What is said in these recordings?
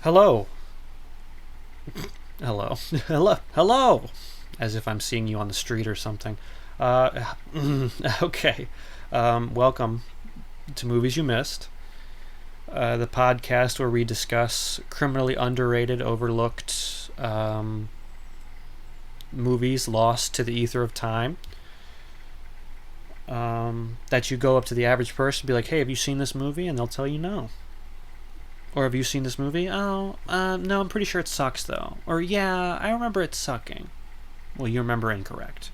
Hello. Hello. Hello. As if I'm seeing you on the street or something. Okay. Welcome to Movies You Missed, the podcast where we discuss criminally underrated, overlooked movies lost to the ether of time. That you go up to the average person and be like, hey, have you seen this movie? And they'll tell you no. Or have you seen this movie? Oh, no, I'm pretty sure it sucks, though. Or, yeah, I remember it sucking. Well, you remember incorrect.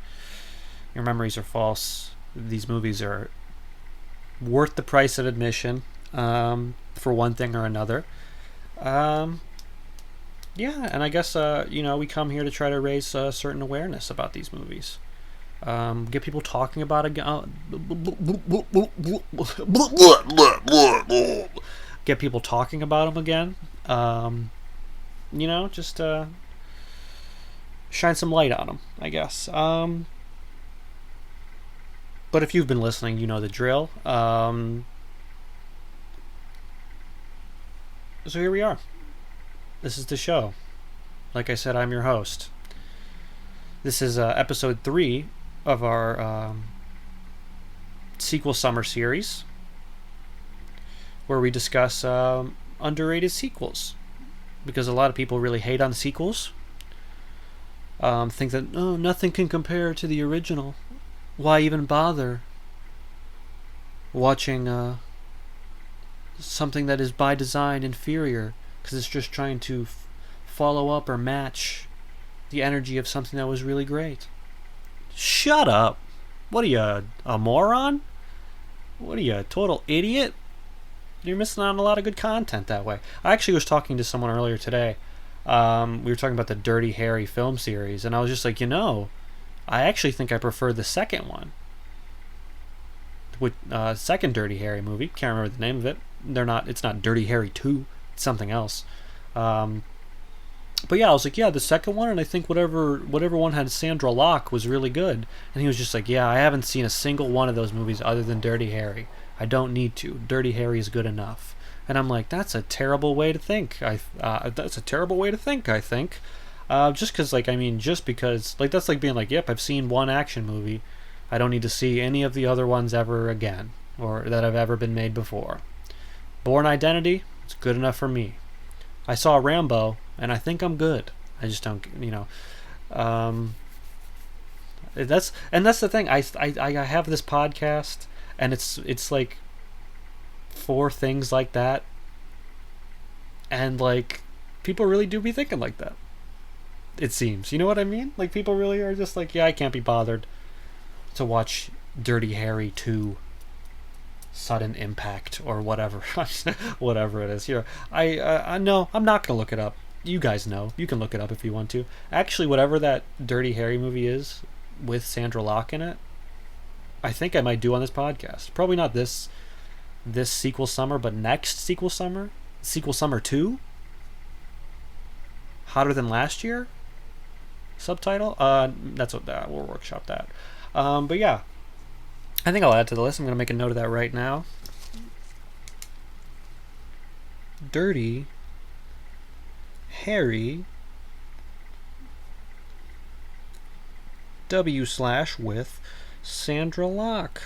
Your memories are false. These movies are worth the price of admission, for one thing or another. Yeah, and I guess, we come here to try to raise a certain awareness about these movies. Get people talking about it. Get people talking about them again. Just shine some light on them, I guess. But if you've been listening, you know the drill. So here we are. This is the show. Like I said, I'm your host. This is episode 3 of our sequel summer series, where we discuss underrated sequels, because a lot of people really hate on sequels. Think that nothing can compare to the original. Why even bother watching something that is by design inferior, because it's just trying to follow up or match the energy of something that was really great. Shut up. What are you, a moron? What are you, a total idiot? You're missing out on a lot of good content that way. I actually was talking to someone earlier today. We were talking about the Dirty Harry film series, and I was just like, I actually think I prefer the second one. Second Dirty Harry movie. Can't remember the name of it. It's not Dirty Harry 2. It's something else. But yeah, I was like, the second one, and I think whatever one had Sandra Locke was really good. And he was just like, I haven't seen a single one of those movies other than Dirty Harry. I don't need to. Dirty Harry is good enough. And I'm like, that's a terrible way to think. That's a terrible way to think, I think. Just because, that's like being like, yep, I've seen one action movie. I don't need to see any of the other ones ever again, or that have ever been made before. Bourne Identity, it's good enough for me. I saw Rambo, and I think I'm good. I just don't, that's the thing. I have this podcast, and it's like for things like that, and like people really do be thinking like that, it seems. You know what I mean? Like, people really are just like, I can't be bothered to watch Dirty Harry 2 Sudden Impact or whatever. Whatever it is. I know, I'm not gonna look it up. You guys know. You can look it up if you want to. Actually, whatever that Dirty Harry movie is with Sandra Locke in it, I think I might do on this podcast. Probably not this sequel summer, but next sequel summer. Sequel summer 2? Hotter Than Last Year? Subtitle? That's what we'll workshop that. But yeah, I think I'll add to the list. I'm gonna make a note of that right now. Dirty Harry W/ with Sandra Locke.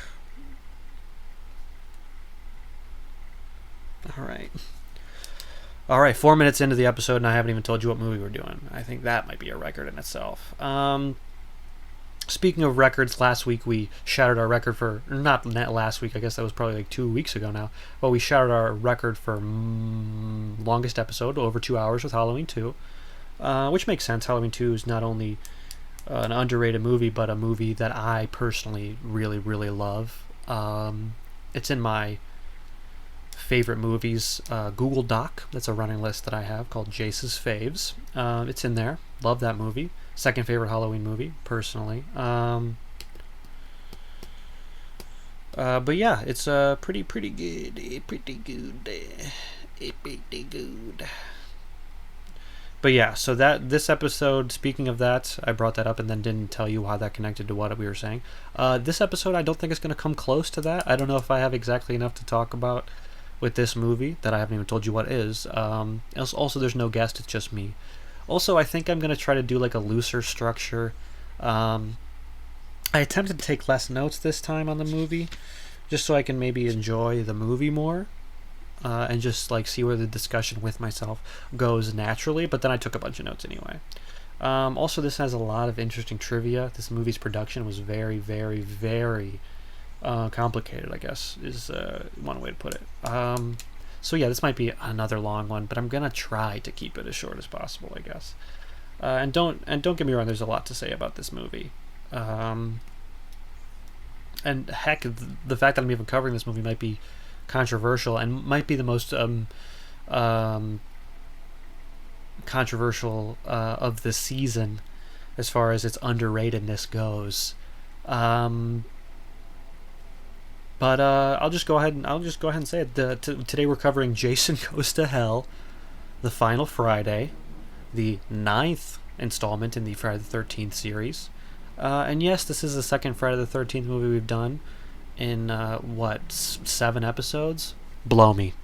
All right, 4 minutes into the episode, and I haven't even told you what movie we're doing. I think that might be a record in itself. Speaking of records, last week we shattered our record for... Not last week, I guess that was probably like 2 weeks ago now. But we shattered our record for longest episode, over 2 hours, with Halloween 2. Which makes sense. Halloween 2 is not only an underrated movie, but a movie that I personally really, really love. It's in my favorite movies Google Doc. That's a running list that I have called Jace's Faves. It's in there. Love that movie. Second favorite Halloween movie, personally. But yeah, it's pretty good. Pretty good. But yeah, so this episode, speaking of that, I brought that up and then didn't tell you how that connected to what we were saying. This episode, I don't think it's going to come close to that. I don't know if I have exactly enough to talk about with this movie that I haven't even told you what is. Also, there's no guest; it's just me. Also, I think I'm gonna try to do like a looser structure. Um, I attempted to take less notes this time on the movie, just so I can maybe enjoy the movie more, and just like see where the discussion with myself goes naturally. But then I took a bunch of notes anyway. Also, this has a lot of interesting trivia. This movie's production was very, very, very complicated, I guess, is one way to put it. So yeah, this might be another long one, but I'm gonna try to keep it as short as possible, I guess. And don't get me wrong, there's a lot to say about this movie. And heck, the fact that I'm even covering this movie might be controversial and might be the most controversial of the season as far as its underratedness goes. But I'll just go ahead and say it. Today we're covering Jason Goes to Hell, the final Friday, the 9th installment in the Friday the 13th series. And yes, this is the second Friday the 13th movie we've done in 7 episodes. Blow me.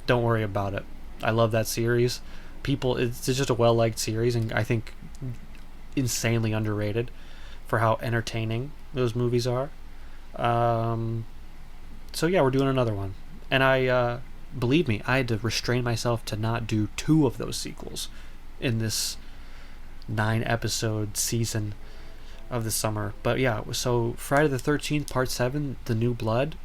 Don't worry about it. I love that series. It's just a well-liked series, and I think insanely underrated for how entertaining those movies are. So yeah, we're doing another one, and I believe me, I had to restrain myself to not do 2 of those sequels in this 9-episode season of the summer. But yeah, so Friday the 13th Part 7, The New Blood,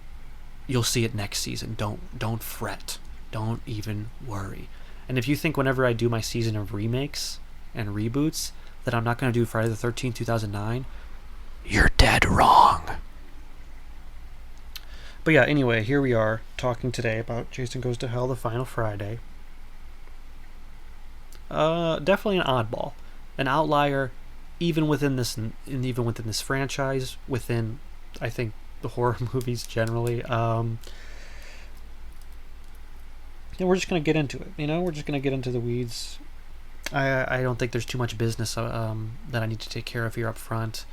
you'll see it next season. Don't fret. Don't even worry. And if you think whenever I do my season of remakes and reboots that I'm not going to do Friday the 13th 2009, you're dead wrong. But yeah, anyway, here we are talking today about Jason Goes to Hell, the final Friday. Definitely an oddball, an outlier, even within this franchise. Within, I think, the horror movies generally. We're just gonna get into it. We're just gonna get into the weeds. I don't think there's too much business that I need to take care of here up front.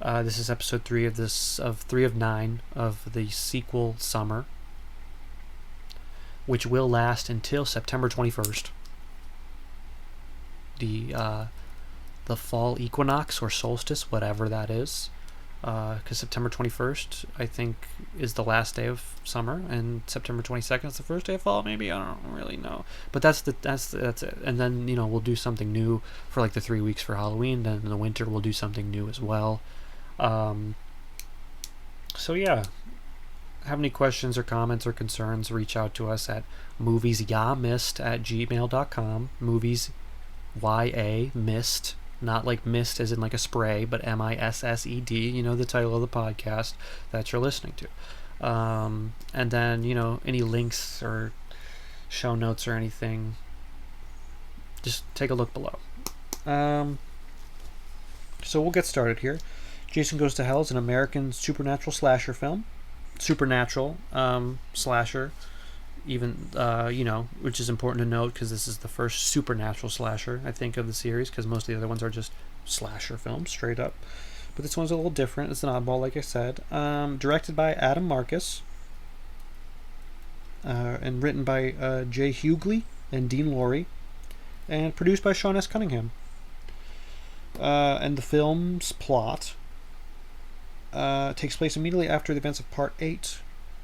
This is episode 3 of 3 of 9 of the sequel summer, which will last until September 21st. The fall equinox or solstice, whatever that is, because September 21st I think is the last day of summer, and September 22nd is the first day of fall. Maybe, I don't really know, but that's it. And then we'll do something new for like the 3 weeks for Halloween. Then in the winter we'll do something new as well. So yeah, have any questions or comments or concerns, reach out to us at moviesyamissed@gmail.com. Movies YA mist, not like mist as in like a spray, but MISSED, the title of the podcast that you're listening to. And then any links or show notes or anything, just take a look below. So we'll get started here. Jason Goes to Hell is an American supernatural slasher film. Supernatural slasher, even, which is important to note because this is the first supernatural slasher, I think, of the series, because most of the other ones are just slasher films, straight up. But this one's a little different. It's an oddball, like I said. Directed by Adam Marcus, and written by Jay Hughley and Dean Lorey, and produced by Sean S. Cunningham. And the film's plot takes place immediately after the events of Part 8.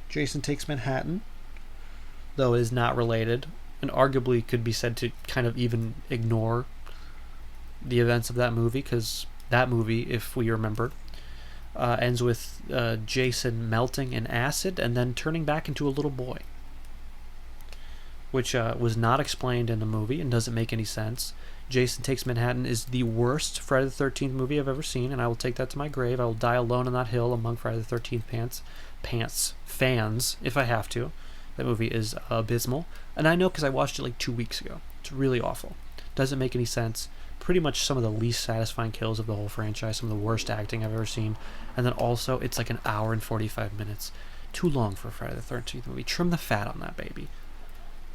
Jason Takes Manhattan, though it is not related, and arguably could be said to kind of even ignore the events of that movie, because that movie, if we remember, ends with Jason melting in acid and then turning back into a little boy, which was not explained in the movie and doesn't make any sense. Jason Takes Manhattan is the worst Friday the 13th movie I've ever seen, and I will take that to my grave. I will die alone on that hill among Friday the 13th fans, if I have to. That movie is abysmal, and I know because I watched it like 2 weeks ago. It's really awful. Doesn't make any sense. Pretty much some of the least satisfying kills of the whole franchise, some of the worst acting I've ever seen, and then also it's like an hour and 45 minutes. Too long for a Friday the 13th movie. Trim the fat on that baby.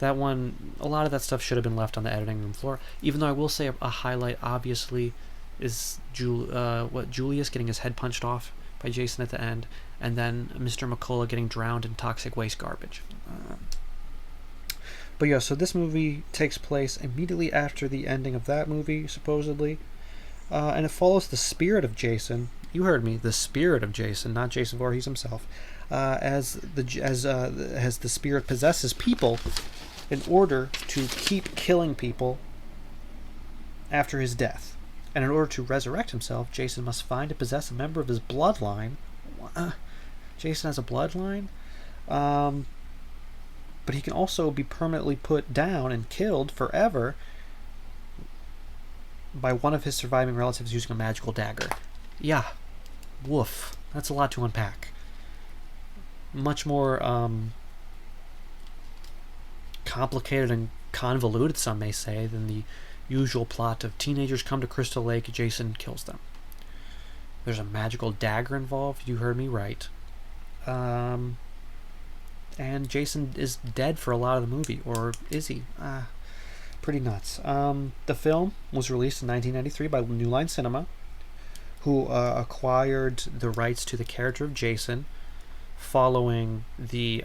That one, a lot of that stuff should have been left on the editing room floor. Even though I will say a highlight, obviously, is Julius getting his head punched off by Jason at the end, and then Mr. McCullough getting drowned in toxic waste garbage. But yeah, so this movie takes place immediately after the ending of that movie, supposedly. And it follows the spirit of Jason. You heard me, the spirit of Jason, not Jason Voorhees himself. As the spirit possesses people in order to keep killing people after his death. And in order to resurrect himself, Jason must find and possess a member of his bloodline. Jason has a bloodline? But he can also be permanently put down and killed forever by one of his surviving relatives using a magical dagger. Yeah. Woof. That's a lot to unpack. Much more complicated and convoluted, some may say, than the usual plot of teenagers come to Crystal Lake, Jason kills them. There's a magical dagger involved. You heard me right. And Jason is dead for a lot of the movie. Or is he? Pretty nuts. The film was released in 1993 by New Line Cinema, who acquired the rights to the character of Jason following the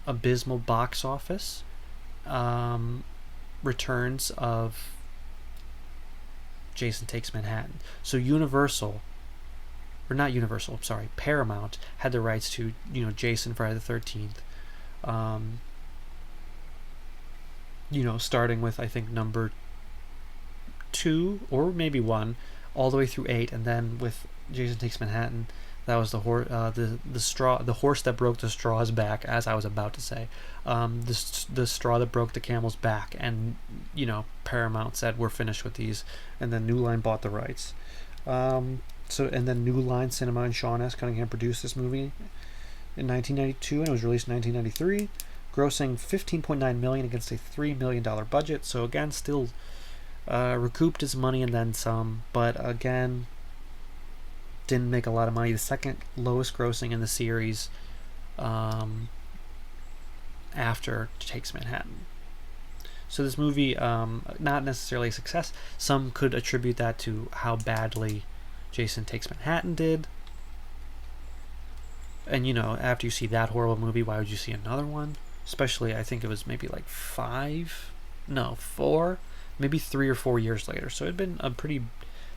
abysmal box office returns of Jason Takes Manhattan. So Paramount had the rights to, Jason Friday the 13th. Starting with, I think, number 2 or maybe 1 all the way through 8, and then with Jason Takes Manhattan, that was the horse that broke the straw's back, as I was about to say. The straw that broke the camel's back, and Paramount said, we're finished with these, and then New Line bought the rights. And then New Line Cinema and Sean S. Cunningham produced this movie in 1992, and it was released in 1993, grossing $15.9 million against a $3 million budget. So again, still recouped his money and then some, but again, didn't make a lot of money. The second lowest grossing in the series after Takes Manhattan. So this movie, not necessarily a success. Some could attribute that to how badly Jason Takes Manhattan did. And after you see that horrible movie, why would you see another one? Especially, I think it was maybe like 4, maybe 3 or 4 years later. So it'd been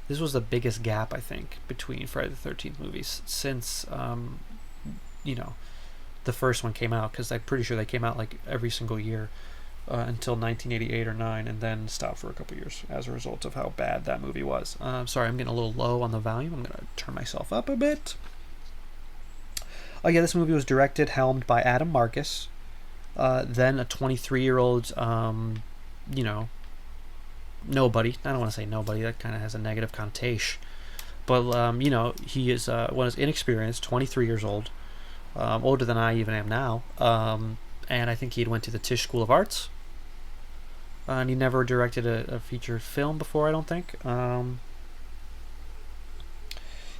this was the biggest gap, I think, between Friday the 13th movies since, the first one came out, because I'm pretty sure they came out like every single year until 1988 or 9, and then stopped for a couple years as a result of how bad that movie was. Sorry, I'm getting a little low on the volume. I'm going to turn myself up a bit. Oh yeah, this movie was helmed by Adam Marcus, then a 23-year-old, nobody. I don't want to say nobody. That kind of has a negative connotation. But, he is was inexperienced, 23 years old, older than I even am now. And I think he went to the Tisch School of Arts. And he never directed a feature film before, I don't think.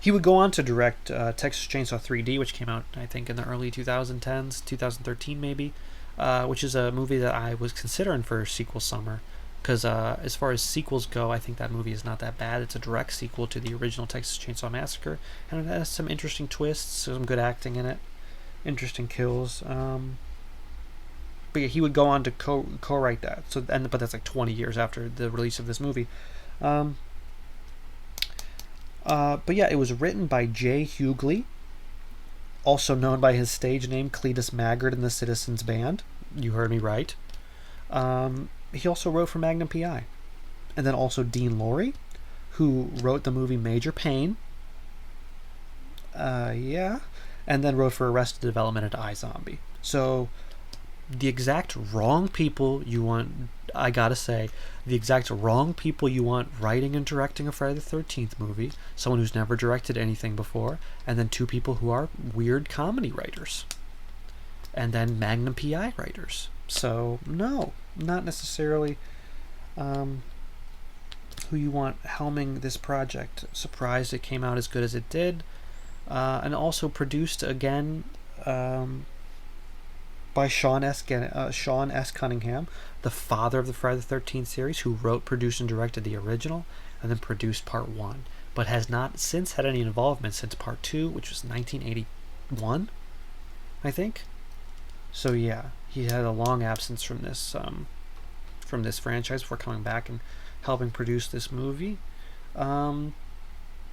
He would go on to direct Texas Chainsaw 3D, which came out, I think, in the early 2010s, 2013 maybe, which is a movie that I was considering for sequel summer. Because as far as sequels go, I think that movie is not that bad. It's a direct sequel to the original Texas Chainsaw Massacre, and it has some interesting twists, some good acting in it, interesting kills. But yeah, he would go on to co-write that. But that's like 20 years after the release of this movie. But yeah, it was written by Jay Hughley, also known by his stage name Cletus Maggard in the Citizens Band. You heard me right. He also wrote for Magnum P.I. And then also Dean Lorey, who wrote the movie Major Payne. And then wrote for Arrested Development and iZombie. So the exact wrong people you want, I gotta say, the exact wrong people you want writing and directing a Friday the 13th movie. Someone who's never directed anything before. And then 2 people who are weird comedy writers. And then Magnum P.I. writers. So, no, not necessarily who you want helming this project. Surprised it came out as good as it did. And also produced again by Sean S. Cunningham, the father of the Friday the 13th series, who wrote, produced, and directed the original, and then produced Part 1, but has not since had any involvement since Part 2, which was 1981, I think. So yeah, he had a long absence from this franchise before coming back and helping produce this movie,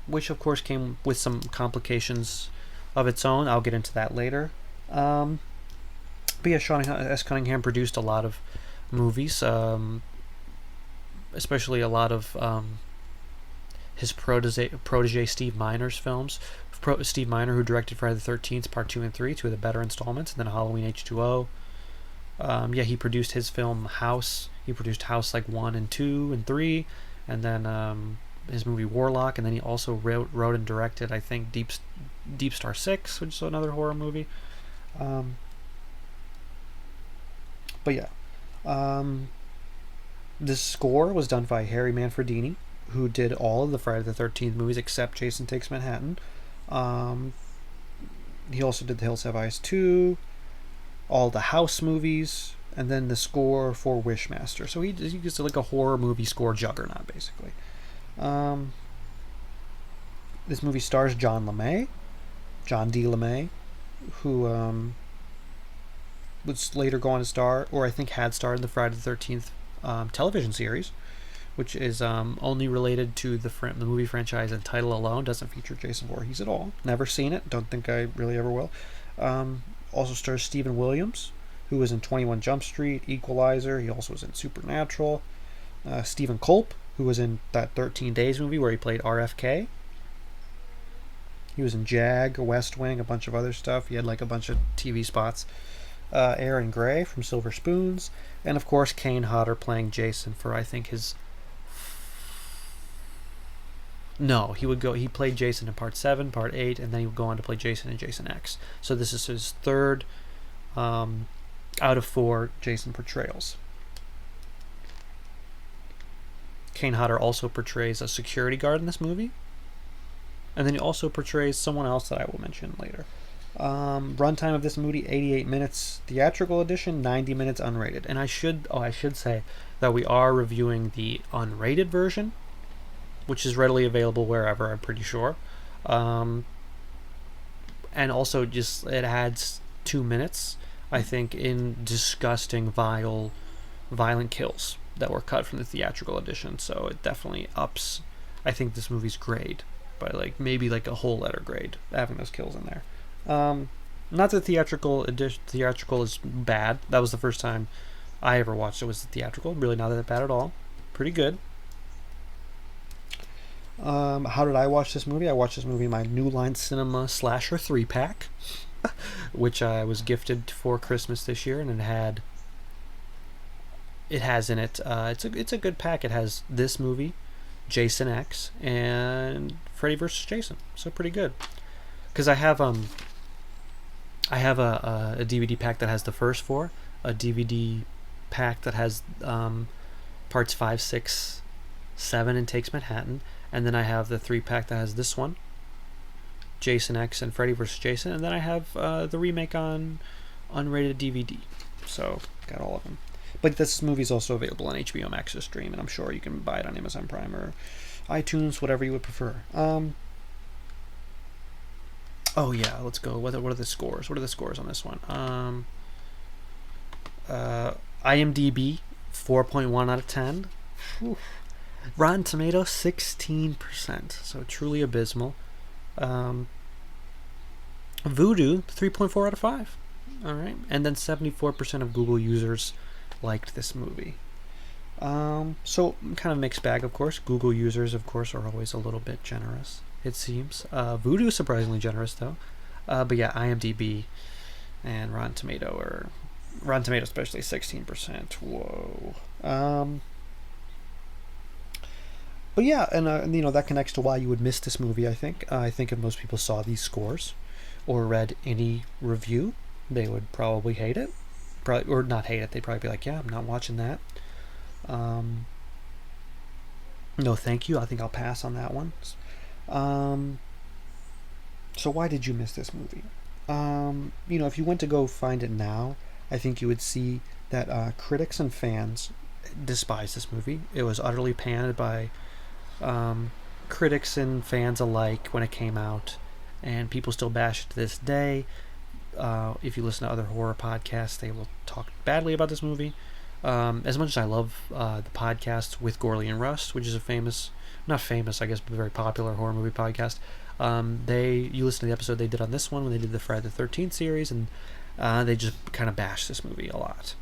which of course came with some complications of its own. I'll get into that later. But yeah, Sean S. Cunningham produced a lot of movies, especially a lot of his protege Steve Miner's films. Steve Miner, who directed Friday the 13th Part 2 and 3, two of the better installments, and then Halloween H2O. He produced his film House. He produced House like 1 and 2 and 3, and then his movie Warlock, and then he also wrote and directed, I think, Deep Star 6, which is another horror movie. But yeah, this score was done by Harry Manfredini, who did all of the Friday the 13th movies except Jason Takes Manhattan. He also did The Hills Have Eyes 2, all the House movies, and then the score for Wishmaster. So he's like a horror movie score juggernaut, basically. This movie stars John D. LeMay, who would later go on to star, or I think had starred in the Friday the 13th television series, which is only related to the movie franchise and title alone. Doesn't feature Jason Voorhees at all. Never seen it. Don't think I really ever will. Also stars Stephen Williams, who was in 21 Jump Street, Equalizer. He also was in Supernatural. Stephen Culp, who was in that 13 Days movie where he played RFK. He was in Jag, West Wing, a bunch of other stuff. He had like a bunch of TV spots. Aaron Gray from Silver Spoons, and of course Kane Hodder playing Jason for, I think, he played Jason in Part 7, Part 8, and then he would go on to play Jason in Jason X. So this is his third out of 4 Jason portrayals. Kane Hodder also portrays a security guard in this movie, and then he also portrays someone else that I will mention later. Runtime of this movie 88 minutes theatrical edition, 90 minutes unrated. And I should say that we are reviewing the unrated version, which is readily available wherever, I'm pretty sure. And also just it adds 2 minutes, I think, in disgusting violent kills that were cut from the theatrical edition. So it definitely ups, I think, this movie's grade by maybe a whole letter grade, having those kills in there. Not that theatrical is bad. That was the first time I ever watched it, was the theatrical. Really not that bad at all. Pretty good. How did I watch this movie? I watched this movie in my New Line Cinema Slasher 3-pack, which I was gifted for Christmas this year, and it has in it, it's a good pack. It has this movie, Jason X, and Freddy vs. Jason. So pretty good. Because I have a DVD pack that has the first 4, a DVD pack that has parts 5, 6, 7, and Takes Manhattan, and then I have the 3-pack that has this one, Jason X and Freddy vs. Jason, and then I have the remake on unrated DVD. So got all of them. But this movie is also available on HBO Max to stream, and I'm sure you can buy it on Amazon Prime or iTunes, whatever you would prefer. Oh yeah, let's go. What are the scores? What are the scores on this one? IMDb 4.1 out of 10. Whew. Rotten Tomatoes 16%, so truly abysmal. Voodoo 3.4 out of 5. All right, and then 74% of Google users liked this movie. So kind of mixed bag, of course. Google users, of course, are always a little bit generous, it seems. Voodoo is surprisingly generous, though. But yeah, IMDb and Rotten Tomato especially 16%. Whoa. But yeah, and that connects to why you would miss this movie. I think if most people saw these scores or read any review, they would probably hate it. Or not hate it. They'd probably be like, "Yeah, I'm not watching that." No, thank you. I think I'll pass on that one. So why did you miss this movie? If you went to go find it now, I think you would see that critics and fans despise this movie. It was utterly panned by critics and fans alike when it came out, and people still bash it to this day. if you listen to other horror podcasts, they will talk badly about this movie. As much as I love the podcast with Gorley and Rust, which is a famous, not famous, I guess, but very popular horror movie podcast. You listen to the episode they did on this one when they did the Friday the 13th series, and they just kind of bash this movie a lot,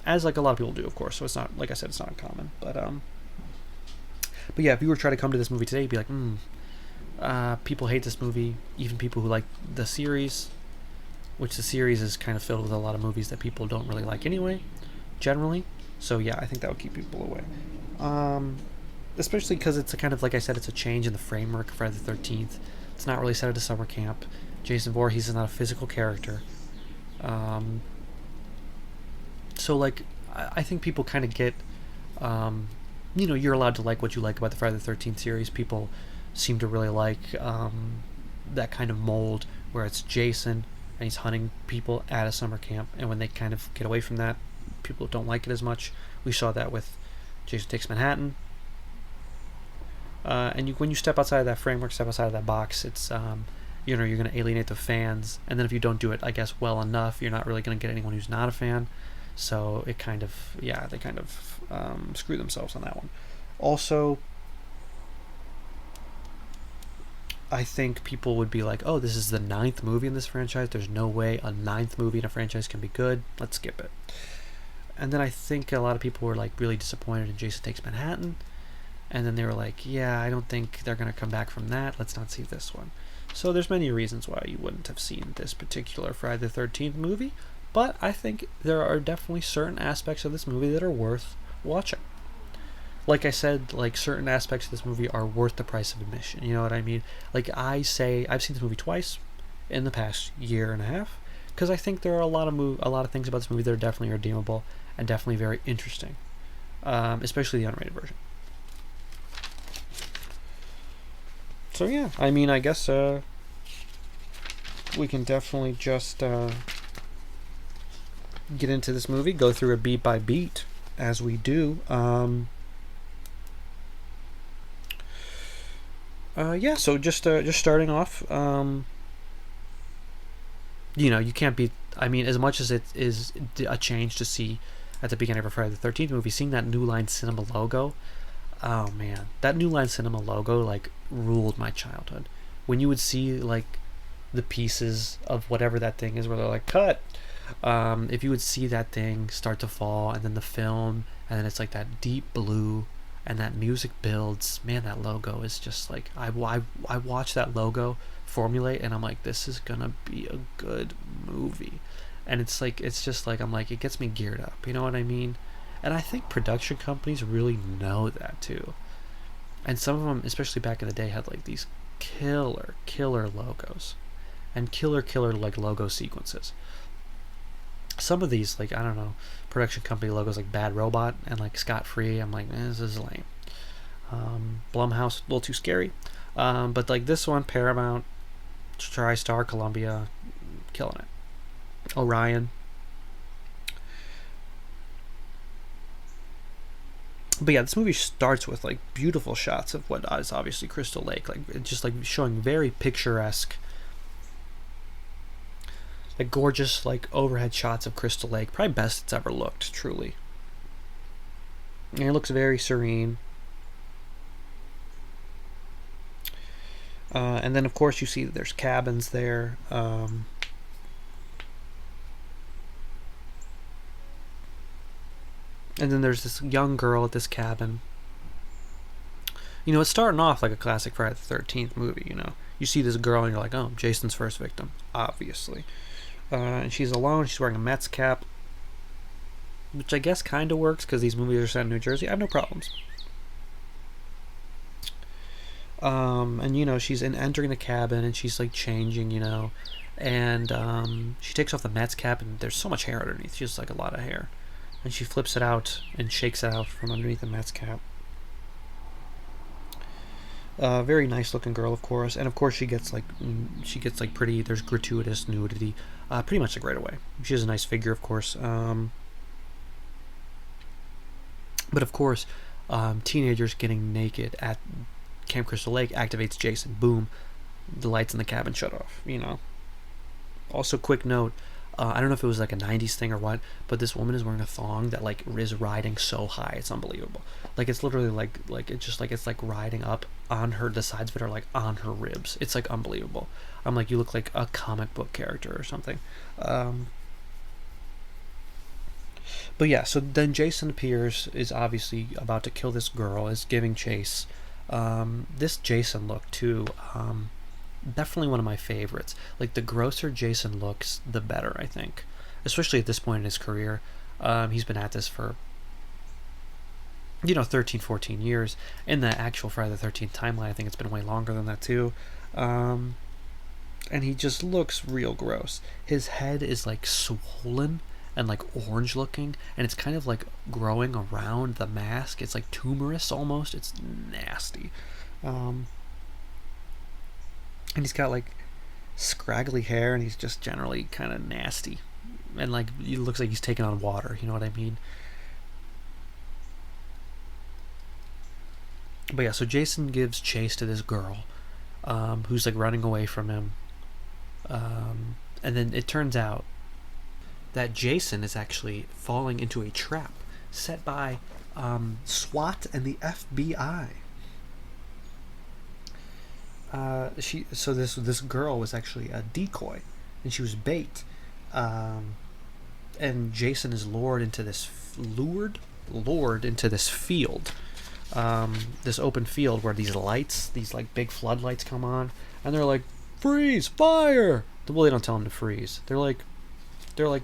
as like a lot of people do, of course. So it's not, like I said, it's not uncommon. But yeah, if you were to try to come to this movie today, you'd be like, people hate this movie, even people who like the series, which the series is kind of filled with a lot of movies that people don't really like anyway, generally. So yeah, I think that would keep people away. Especially because it's a kind of, like I said, it's a change in the framework of Friday the 13th. It's not really set at a summer camp. Jason Voorhees is not a physical character. So like, I think people kind of get, you're allowed to like what you like about the Friday the 13th series. People seem to really like that kind of mold where it's Jason and he's hunting people at a summer camp, and when they kind of get away from that, people don't like it as much. We saw that with Jason Takes Manhattan. And when you step outside of that framework, step outside of that box, it's you're going to alienate the fans, and then if you don't do it, I guess, well enough, you're not really going to get anyone who's not a fan. So it kind of, they kind of screw themselves on that one. Also, I think people would be like, oh, this is the 9th movie in this franchise. There's no way a 9th movie in a franchise can be good. Let's skip it. And then I think a lot of people were like really disappointed in Jason Takes Manhattan. And then they were like, yeah, I don't think they're going to come back from that. Let's not see this one. So there's many reasons why you wouldn't have seen this particular Friday the 13th movie. But I think there are definitely certain aspects of this movie that are worth watching. Like I said, like certain aspects of this movie are worth the price of admission. You know what I mean? Like I've seen this movie twice in the past year and a half, because I think there are a lot of things about this movie that are definitely redeemable and definitely very interesting, especially the unrated version. So yeah, I mean, I guess we can definitely just get into this movie, go through it beat by beat as we do. So just starting off, you can't be. I mean, as much as it is a change to see at the beginning of a Friday the 13th movie, seeing that New Line Cinema logo. Oh man, that New Line Cinema logo like ruled my childhood. When you would see like the pieces of whatever that thing is, where they're like cut. If you would see that thing start to fall, and then the film, and then it's like that deep blue, and that music builds. Man, that logo is just like I watch that logo formulate, and I'm like, this is gonna be a good movie, and it's just like I'm like, it gets me geared up. You know what I mean? And I think production companies really know that too. And some of them, especially back in the day, had like these killer logos and killer like logo sequences. Some of these, like, I don't know, production company logos like Bad Robot and like Scott Free, I'm like, this is lame. Blumhouse, a little too scary. But like this one, Paramount, TriStar, Columbia, killing it. Orion. But yeah, this movie starts with like beautiful shots of what is obviously Crystal Lake, like it's just like showing very picturesque, like gorgeous like overhead shots of Crystal Lake, probably best it's ever looked, truly. And it looks very serene. And then of course you see that there's cabins there. And then there's this young girl at this cabin. It's starting off like a classic Friday the 13th movie, You see this girl and you're like, oh, Jason's first victim, obviously. And she's alone, she's wearing a Mets cap, which I guess kind of works because these movies are set in New Jersey. I have no problems. And she's entering the cabin and she's like changing, and she takes off the Mets cap and there's so much hair underneath. She has like a lot of hair. And she flips it out and shakes it out from underneath the Mets cap. Very nice looking girl, of course, and of course she gets like pretty. There's gratuitous nudity, pretty much like right away. She has a nice figure, of course. But of course, teenagers getting naked at Camp Crystal Lake activates Jason. Boom, the lights in the cabin shut off. Also, quick note. I don't know if it was like a '90s thing or what, but this woman is wearing a thong that like is riding so high, it's unbelievable. Like it's literally like it's just like it's like riding up on her. The sides of it are like on her ribs. It's like unbelievable. I'm like, you look like a comic book character or something. Um, but yeah, so then Jason appears, is obviously about to kill this girl, is giving chase. This Jason look too. Definitely one of my favorites. Like the grosser Jason looks, the better, I think. Especially at this point in his career. He's been at this for 13, 14 years. In the actual Friday the 13th timeline, I think it's been way longer than that too. Um, and he just looks real gross. His head is like swollen and like orange looking, and it's kind of like growing around the mask. It's like tumorous almost. It's nasty. Um, and he's got like scraggly hair, and he's just generally kind of nasty, and like he looks like he's taking on water. You know what I mean? But yeah, so Jason gives chase to this girl, who's like running away from him, and then it turns out that Jason is actually falling into a trap set by SWAT and the FBI. This girl was actually a decoy, and she was bait, um, and Jason is lured into this field, this open field where these lights, these like big floodlights, come on, and they're like, freeze, fire. Well, they don't tell him to freeze. They're like,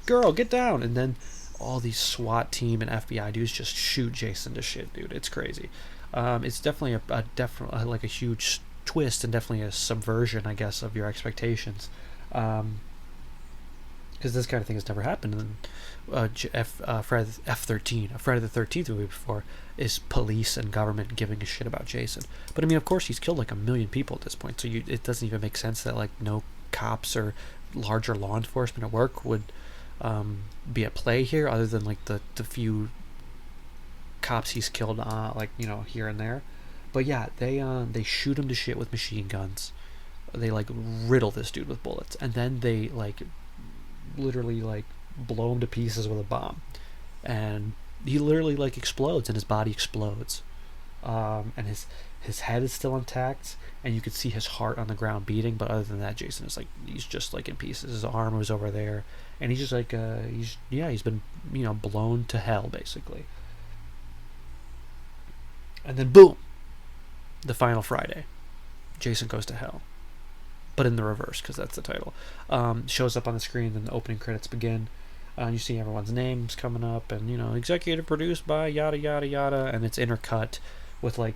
girl, get down, and then all these SWAT team and FBI dudes just shoot Jason to shit, dude. It's crazy. It's definitely definitely like a huge twist, and definitely a subversion, I guess, of your expectations, because this kind of thing has never happened in Friday F-13, a Friday the 13th movie before, is police and government giving a shit about Jason. But I mean, of course, he's killed like 1 million people at this point, so it doesn't even make sense that like no cops or larger law enforcement at work would be at play here, other than like the few cops he's killed, here and there. But yeah, they shoot him to shit with machine guns. They like riddle this dude with bullets, and then they like literally like blow him to pieces with a bomb, and he literally like explodes, and his body explodes, and his head is still intact, and you could see his heart on the ground beating. But other than that, Jason is like, he's just like in pieces. His arm was over there, and he's just like he's been blown to hell basically. And then boom, the final Friday, Jason Goes to Hell, but in the reverse, because that's the title. Shows up on the screen, then the opening credits begin. You see everyone's names coming up, and executive produced by yada yada yada, and it's intercut with like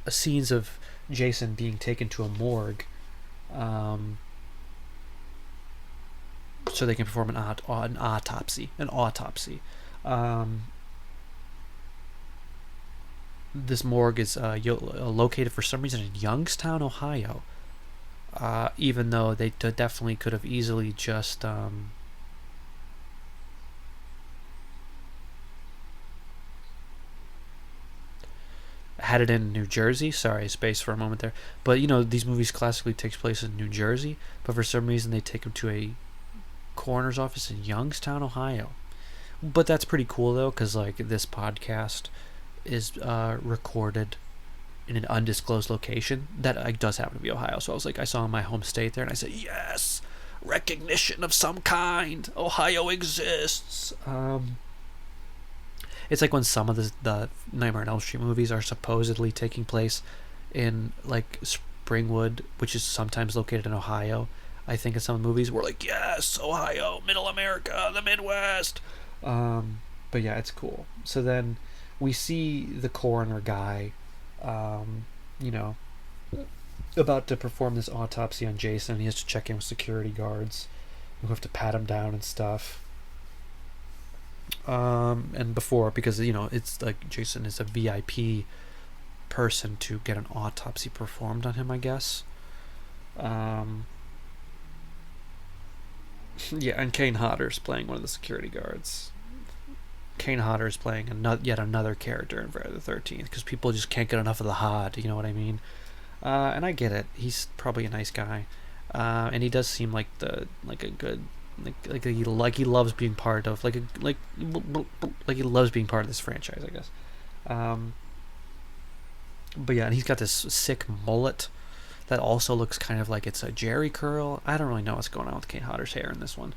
scenes of Jason being taken to a morgue, so they can perform an autopsy. This morgue is located for some reason in Youngstown, Ohio. Even though they definitely could have easily just had it in New Jersey. Sorry, space for a moment there. But these movies classically takes place in New Jersey, but for some reason they take them to a coroner's office in Youngstown, Ohio. But that's pretty cool though, because like this podcast is recorded in an undisclosed location that does happen to be Ohio. So I was like, I saw my home state there, and I said, yes, recognition of some kind. Ohio exists. It's like when some of the Nightmare on Elm Street movies are supposedly taking place in like Springwood, which is sometimes located in Ohio. I think in some movies we're like, yes, Ohio, Middle America, the Midwest. But yeah, it's cool. So then we see the coroner guy, about to perform this autopsy on Jason. He has to check in with security guards who have to pat him down and stuff. And before, because it's like Jason is a VIP person to get an autopsy performed on him, I guess. Yeah, and Kane Hodder's playing one of the security guards. Kane Hodder is playing yet another character in Friday the 13th, because people just can't get enough of the Hod, you know what I mean? And I get it. He's probably a nice guy. and he does seem like a good he loves being part of like he loves being part of this franchise, I guess. Um, but yeah, and he's got this sick mullet that also looks kind of like it's a Jerry curl. I don't really know what's going on with Kane Hodder's hair in this one,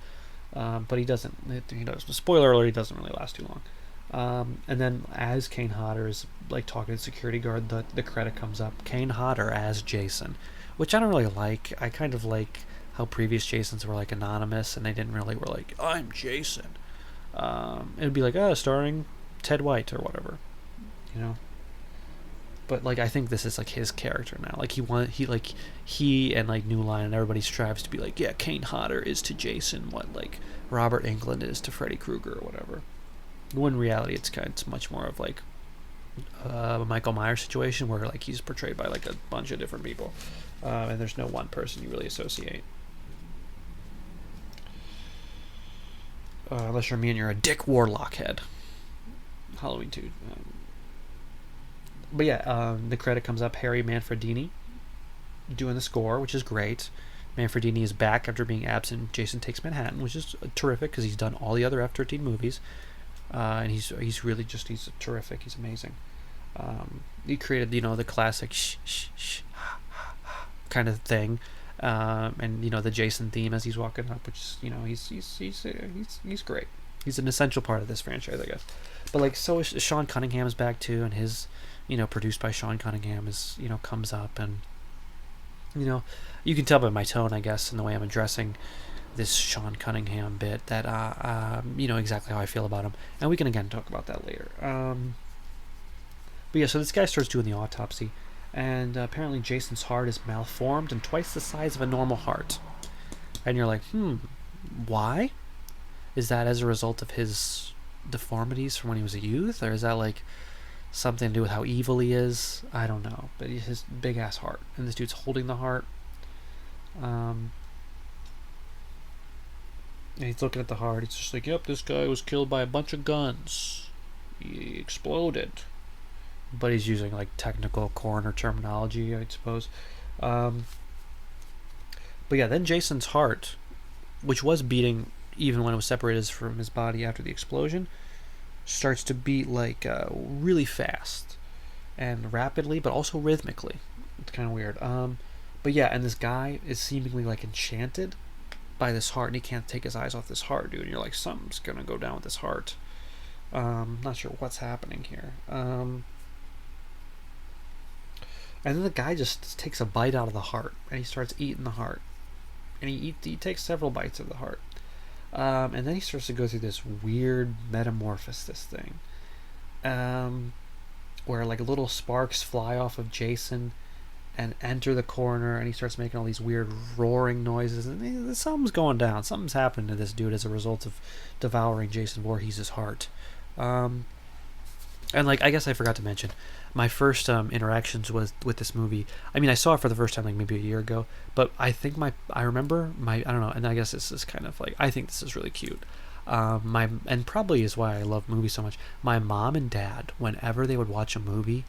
but he doesn't. He does. Spoiler alert: he doesn't really last too long. And then as Kane Hodder is like talking to the security guard, the credit comes up. Kane Hodder as Jason, which I don't really like. I kind of like how previous Jasons were like anonymous and they didn't really were like I'm Jason. It'd be like starring Ted White or whatever, you know. But like I think this is like his character now. Like he and like New Line and everybody strives to be like, yeah, Kane Hodder is to Jason what like Robert Englund is to Freddy Krueger or whatever. When in reality it's much more of like a Michael Myers situation where like he's portrayed by like a bunch of different people, and there's no one person you really associate. Unless you're me and you're a Dick Warlock head. Halloween 2. But yeah, the credit comes up. Harry Manfredini doing the score, which is great. Manfredini is back after being absent. Jason Takes Manhattan, which is terrific because he's done all the other F-13 movies, and he's really just he's terrific. He's amazing. He created the classic shh shh shh kind of thing, and the Jason theme as he's walking up, which is he's great. He's an essential part of this franchise, I guess. But like so is Sean Cunningham's back too, and his produced by Sean Cunningham is comes up, and you can tell by my tone, I guess, and the way I'm addressing this Sean Cunningham bit that exactly how I feel about him, and we can again talk about that later. But yeah, so this guy starts doing the autopsy, and apparently Jason's heart is malformed and twice the size of a normal heart, and you're like, why? Is that as a result of his deformities from when he was a youth, or is that like something to do with how evil he is? I don't know, but his big ass heart, and this dude's holding the heart, and he's looking at the heart. He's just like, yep, this guy was killed by a bunch of guns, he exploded, but he's using like technical coroner terminology, I suppose. But yeah, then Jason's heart, which was beating even when it was separated from his body after the explosion, starts to beat like really fast and rapidly, but also rhythmically. It's kind of weird. But yeah, and this guy is seemingly like enchanted by this heart, and he can't take his eyes off this heart, dude. And you're like, something's gonna go down with this heart. Not sure what's happening here. And then the guy just takes a bite out of the heart, and he starts eating the heart, and he takes several bites of the heart. And then he starts to go through this weird metamorphosis thing, where like little sparks fly off of Jason and enter the corner, and he starts making all these weird roaring noises, and something's going down. Something's happening to this dude as a result of devouring Jason Voorhees' heart. And like I guess I forgot to mention, my first interactions with this movie, I mean, I saw it for the first time like maybe a year ago, but I think I remember I don't know, and I guess this is kind of like, I think this is really cute. And probably is why I love movies so much. My mom and dad, whenever they would watch a movie,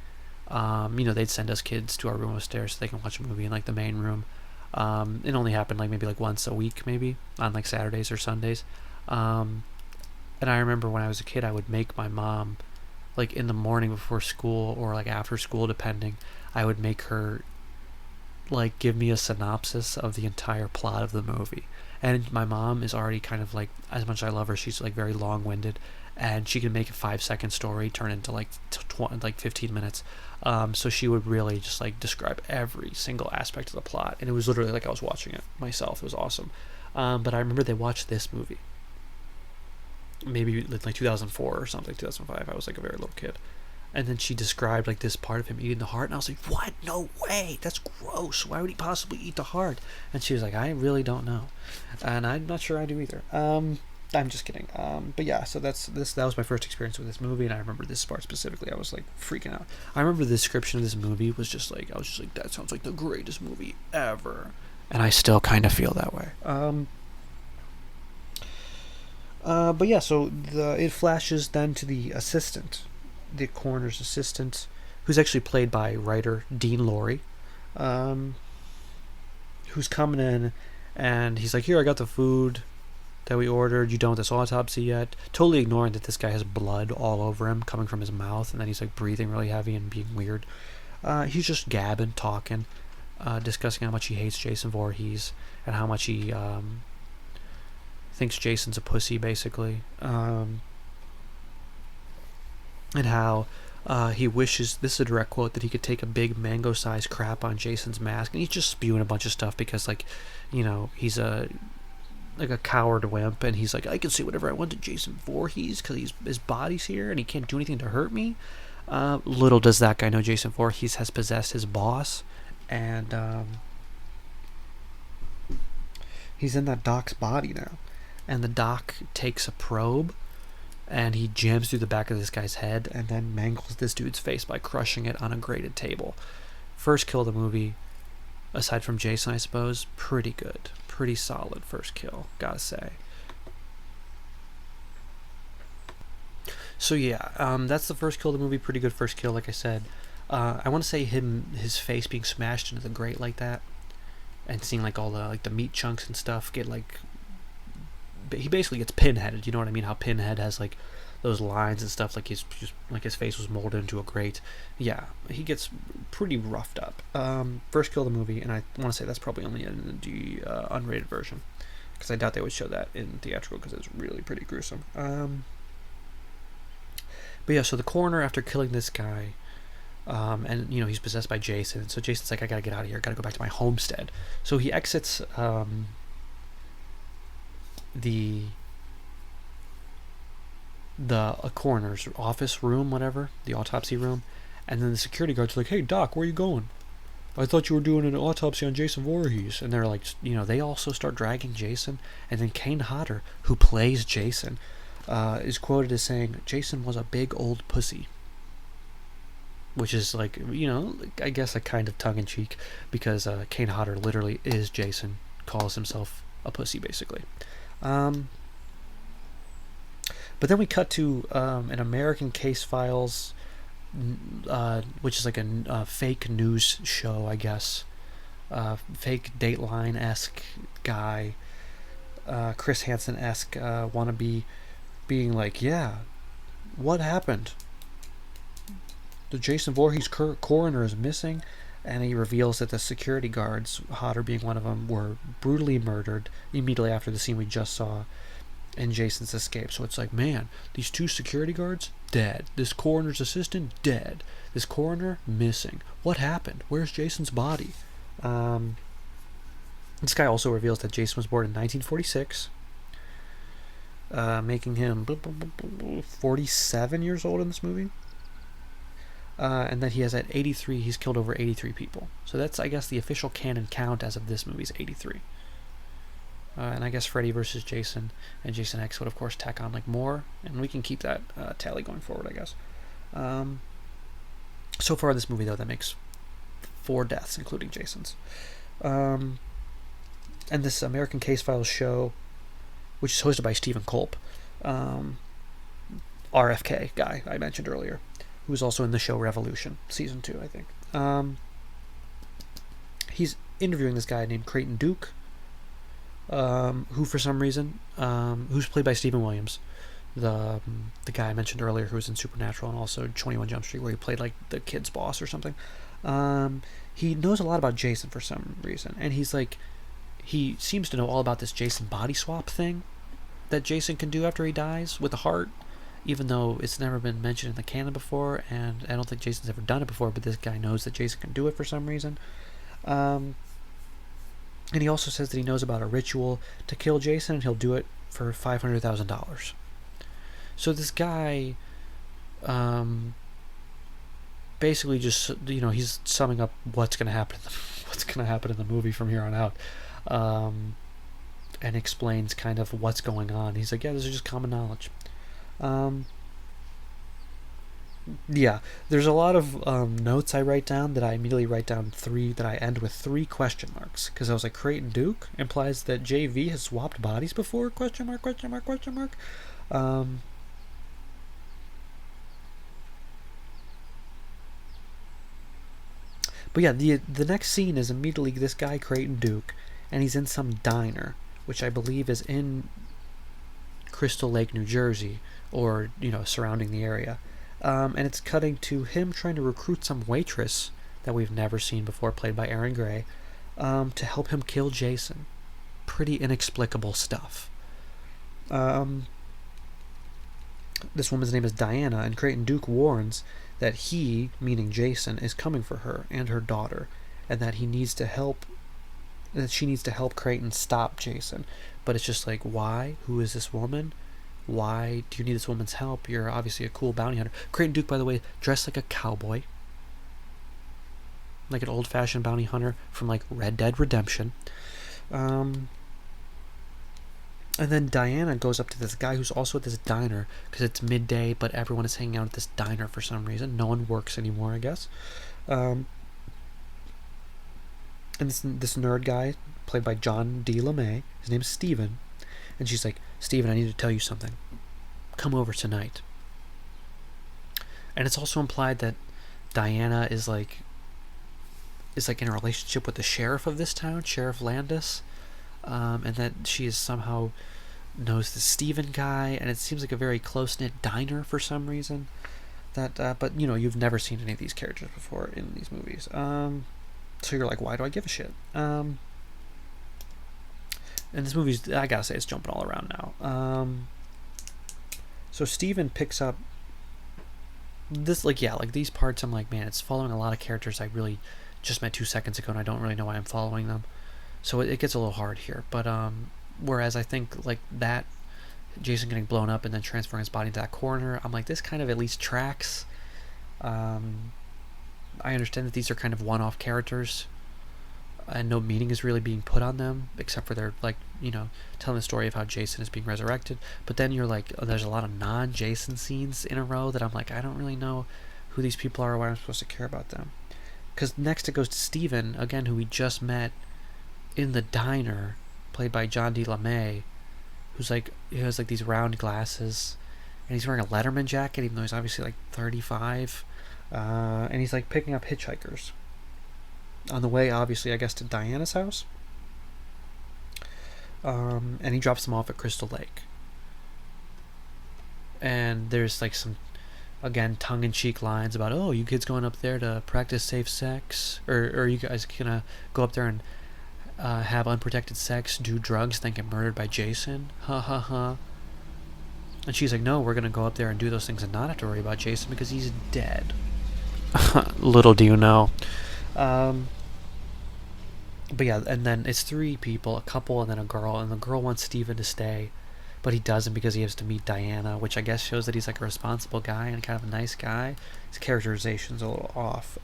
they'd send us kids to our room upstairs so they can watch a movie in like the main room. It only happened like maybe like once a week, maybe on like Saturdays or Sundays. And I remember when I was a kid, I would make my mom, like in the morning before school or like after school depending, I would make her like give me a synopsis of the entire plot of the movie. And my mom is already kind of like, as much as I love her, she's like very long-winded, and she can make a 5-second story turn into like 15 minutes. So she would really just like describe every single aspect of the plot, and it was literally like I was watching it myself. It was awesome. But I remember they watched this movie maybe like 2004 or something, 2005. I was like a very little kid, and then she described like this part of him eating the heart, and I was like, what? No way, that's gross. Why would he possibly eat the heart? And she was like, I really don't know, and I'm not sure I do either. I'm just kidding. But yeah, so that was my first experience with this movie, and I remember this part specifically. I was like freaking out. I remember the description of this movie was just like, I was just like, that sounds like the greatest movie ever, and I still kind of feel that way. But yeah, so it flashes then to the assistant, the coroner's assistant, who's actually played by writer Dean Lorey, who's coming in, and he's like, "Here, I got the food that we ordered. You don't want this autopsy yet?" Totally ignoring that this guy has blood all over him coming from his mouth, and then he's like breathing really heavy and being weird. He's just gabbing, talking, discussing how much he hates Jason Voorhees and how much he thinks Jason's a pussy, basically. And how he wishes, this is a direct quote, that he could take a big mango-sized crap on Jason's mask. And he's just spewing a bunch of stuff because, like, you know, he's a coward wimp, and he's like, I can say whatever I want to Jason Voorhees because his body's here and he can't do anything to hurt me. Little does that guy know Jason Voorhees has possessed his boss, and he's in that doc's body now. And the doc takes a probe and he jams through the back of this guy's head and then mangles this dude's face by crushing it on a grated table. First kill of the movie, aside from Jason, I suppose. Pretty good. Pretty solid first kill, gotta say. So yeah, that's the first kill of the movie. Pretty good first kill, like I said. I want to say his face being smashed into the grate like that, and seeing like all the meat chunks and stuff get like, he basically gets pinheaded. You know what I mean? How Pinhead has like those lines and stuff, like his face was molded into a grate. Yeah, he gets pretty roughed up. First kill of the movie, and I want to say that's probably only in the unrated version, because I doubt they would show that in theatrical because it's really pretty gruesome. But yeah, so the coroner, after killing this guy, and you know he's possessed by Jason, so Jason's like, I gotta get out of here, gotta go back to my homestead. So he exits the coroner's office room, whatever, the autopsy room, and then the security guard's like, "Hey Doc, where are you going? I thought you were doing an autopsy on Jason Voorhees." And they're like, you know, they also start dragging Jason, and then Kane Hodder, who plays Jason, is quoted as saying, "Jason was a big old pussy," which is like, you know, I guess a kind of tongue-in-cheek, because Kane Hodder literally is Jason, calls himself a pussy, basically. But then we cut to an American Case Files, which is like a fake news show, I guess. Fake Dateline-esque guy, Chris Hansen-esque wannabe, being like, yeah, what happened? The Jason Voorhees coroner is missing, and he reveals that the security guards, Hodder being one of them, were brutally murdered immediately after the scene we just saw in Jason's escape. So it's like, man, these two security guards, dead. This coroner's assistant, dead. This coroner, missing. What happened? Where's Jason's body? This guy also reveals that Jason was born in 1946, making him 47 years old in this movie. And that he has, at 83, he's killed over 83 people. So that's, I guess, the official canon count as of this movie is 83. And I guess Freddy versus Jason and Jason X would, of course, tack on like more, and we can keep that tally going forward, I guess. So far in this movie, though, that makes 4 deaths, including Jason's. And this American Case Files show, which is hosted by Stephen Culp, RFK guy I mentioned earlier, who was also in the show Revolution, season 2, I think. He's interviewing this guy named Creighton Duke, who for some reason, who's played by Stephen Williams, the guy I mentioned earlier who was in Supernatural and also 21 Jump Street, where he played like the kid's boss or something. He knows a lot about Jason for some reason, and he's like, he seems to know all about this Jason body swap thing that Jason can do after he dies with a heart, even though it's never been mentioned in the canon before, and I don't think Jason's ever done it before, but this guy knows that Jason can do it for some reason. And he also says that he knows about a ritual to kill Jason, and he'll do it for $500,000. So this guy, basically just, you know, he's summing up what's going to happen in the movie from here on out, and explains kind of what's going on. He's like, yeah, this is just common knowledge. Yeah, there's a lot of notes I write down that I immediately write down that I end with 3 question marks, because I was like, Creighton Duke implies that JV has swapped bodies before, question mark, question mark, question mark. But yeah, the next scene is immediately this guy Creighton Duke, and he's in some diner, which I believe is in Crystal Lake, New Jersey, or surrounding the area. And it's cutting to him trying to recruit some waitress that we've never seen before, played by Erin Gray, to help him kill Jason. Pretty inexplicable stuff. This woman's name is Diana, and Creighton Duke warns that he, meaning Jason, is coming for her and her daughter, and that she needs to help Creighton stop Jason. But it's just like, why? Who is this woman? Why do you need this woman's help? You're obviously a cool bounty hunter. Creighton Duke, by the way, dressed like a cowboy, like an old-fashioned bounty hunter from like Red Dead Redemption. And then Diana goes up to this guy who's also at this diner, because it's midday, but everyone is hanging out at this diner for some reason. No one works anymore, I guess. And this nerd guy, played by John D. LeMay, his name's Steven. And she's like, Steven, I need to tell you something. Come over tonight. And it's also implied that Diana is like in a relationship with the sheriff of this town, Sheriff Landis. And that she is somehow knows the Steven guy, and it seems like a very close-knit diner for some reason. But you've never seen any of these characters before in these movies. So you're like, why do I give a shit? And this movie's, I gotta say, it's jumping all around now. So Steven picks up this, these parts. I'm like, man, it's following a lot of characters I really just met 2 seconds ago, and I don't really know why I'm following them. So it gets a little hard here. But whereas I think like that, Jason getting blown up and then transferring his body into that corner, I'm like, this kind of at least tracks. I understand that these are kind of one-off characters, and no meaning is really being put on them, except for they're telling the story of how Jason is being resurrected. But then you're like, there's a lot of non-Jason scenes in a row that I'm like, I don't really know who these people are or why I'm supposed to care about them. Because next it goes to Steven, again, who we just met in the diner, played by John D. LeMay, he has these round glasses, and he's wearing a Letterman jacket, even though he's obviously like 35, and he's like picking up hitchhikers on the way, obviously, I guess, to Diana's house, and he drops them off at Crystal Lake. And there's like some, again, tongue-in-cheek lines about, oh, you kids going up there to practice safe sex, or you guys gonna go up there and have unprotected sex, do drugs, then get murdered by Jason? Ha ha ha. And she's like, no, we're gonna go up there and do those things and not have to worry about Jason because he's dead. Little do you know. But yeah, and then it's 3 people, a couple and then a girl, and the girl wants Steven to stay, but he doesn't because he has to meet Diana, which I guess shows that he's like a responsible guy and kind of a nice guy. His characterization's a little off.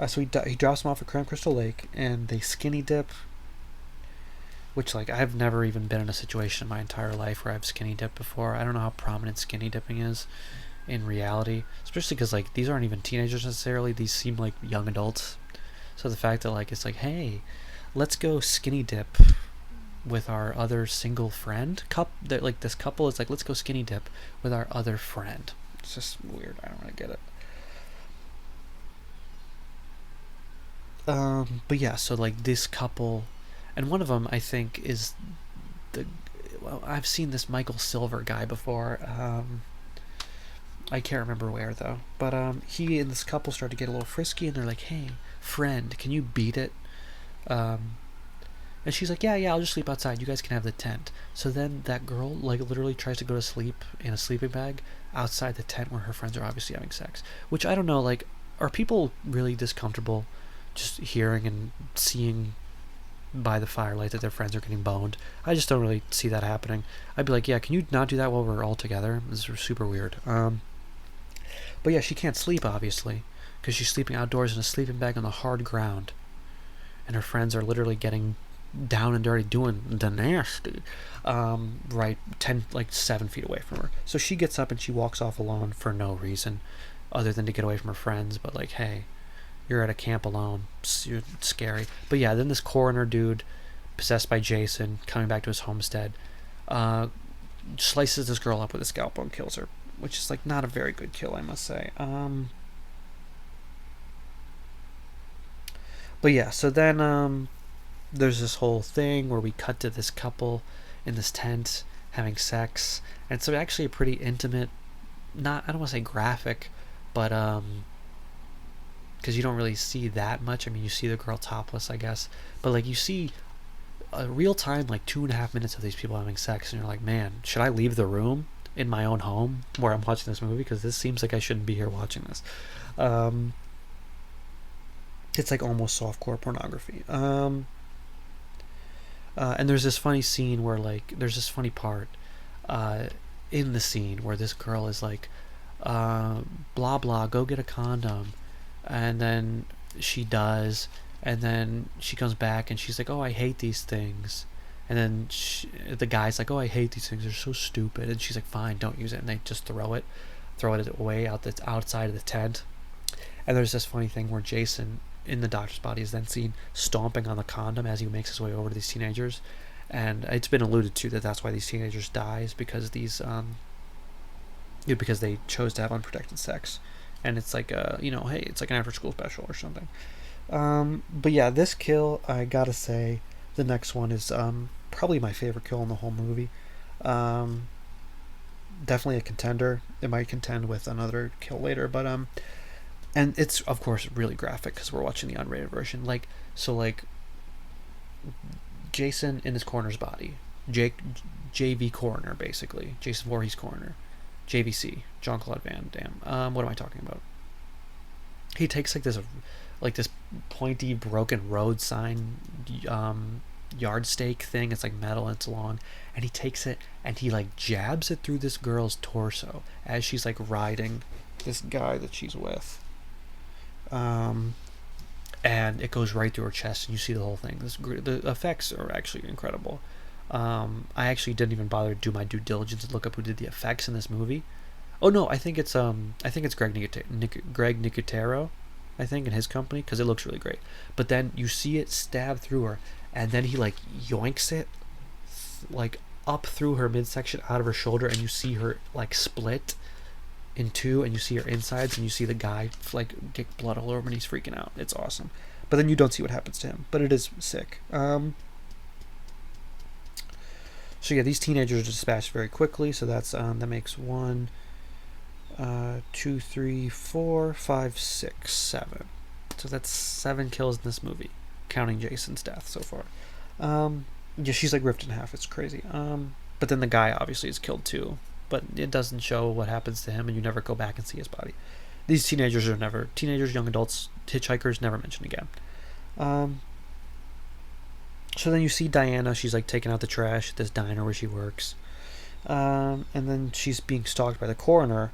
So he drops them off at Crystal Lake, and they skinny dip, which, I've never even been in a situation in my entire life where I've skinny dipped before. I don't know how prominent skinny dipping is in reality, especially because, these aren't even teenagers necessarily. These seem like young adults. So the fact that, it's like, hey, let's go skinny dip with our other single friend. This couple is like, let's go skinny dip with our other friend. It's just weird. I don't really get it. But yeah, so this couple, and one of them I think is I've seen this Michael Silver guy before. I can't remember where though. But he and this couple start to get a little frisky, and they're like, "Hey, friend, can you beat it?" And she's like, "Yeah, I'll just sleep outside. You guys can have the tent." So then that girl literally tries to go to sleep in a sleeping bag outside the tent where her friends are obviously having sex. Which I don't know. Are people really this comfortable just hearing and seeing by the firelight that their friends are getting boned? I just don't really see that happening. I'd be like, yeah, can you not do that while we're all together? This is super weird. But yeah, she can't sleep, obviously, because she's sleeping outdoors in a sleeping bag on the hard ground. And her friends are literally getting down and dirty, doing the nasty, right 7 feet away from her. So she gets up and she walks off alone for no reason other than to get away from her friends. But hey, you're at a camp alone. It's scary. But yeah, then this coroner dude, possessed by Jason, coming back to his homestead, slices this girl up with a scalpel and kills her, which is not a very good kill, I must say. But yeah, so then there's this whole thing where we cut to this couple in this tent having sex, and it's actually a pretty intimate, not, I don't want to say graphic, but because you don't really see that much. I mean, you see the girl topless, I guess, but like you see a real time like 2.5 minutes of these people having sex, and you're like, man, should I leave the room in my own home where I'm watching this movie, because this seems like I shouldn't be here watching this. It's like almost softcore pornography. And there's this funny scene where like there's this funny part in the scene where this girl is like, blah blah, go get a condom, and then she does, and then she comes back and she's like, oh, I hate these things, and then the guy's like, oh, I hate these things, they're so stupid, and she's like, fine, don't use it, and they just throw it away outside of the tent. And there's this funny thing where Jason in the doctor's body is then seen stomping on the condom as he makes his way over to these teenagers, and it's been alluded to that that's why these teenagers dies, because these because they chose to have unprotected sex, and it's like hey, it's like an after school special or something. But yeah, this kill, I gotta say, the next one is probably my favorite kill in the whole movie. Definitely a contender. It might contend with another kill later, but and it's of course really graphic because we're watching the unrated version. Like, so like Jason in his coroner's body, JV coroner, basically Jason Voorhees coroner, JVC, John Claude Van Damme. What am I talking about? He takes like this pointy broken road sign yardstake thing. It's like metal and it's long, and he takes it and he like jabs it through this girl's torso as she's like riding this guy that she's with. And it goes right through her chest, and you see the whole thing. The effects are actually incredible. I actually didn't even bother to do my due diligence and look up who did the effects in this movie. Oh no, I think it's Greg Nicotero, I think, in his company, because it looks really great. But then you see it stab through her, and then he like yoinks it like up through her midsection out of her shoulder, and you see her like split in two, and you see her insides, and you see the guy like get blood all over, and he's freaking out. It's awesome. But then you don't see what happens to him, but it is sick. So yeah, these teenagers are dispatched very quickly. So that's that makes 1, 2, 3, 4, 5, 6, 7. So that's 7 kills in this movie, counting Jason's death so far. Yeah, she's like ripped in half. It's crazy. But then the guy obviously is killed too, but it doesn't show what happens to him, and you never go back and see his body. These teenagers, young adults, hitchhikers, never mentioned again. So then you see Diana. She's like taking out the trash at this diner where she works, and then she's being stalked by the coroner.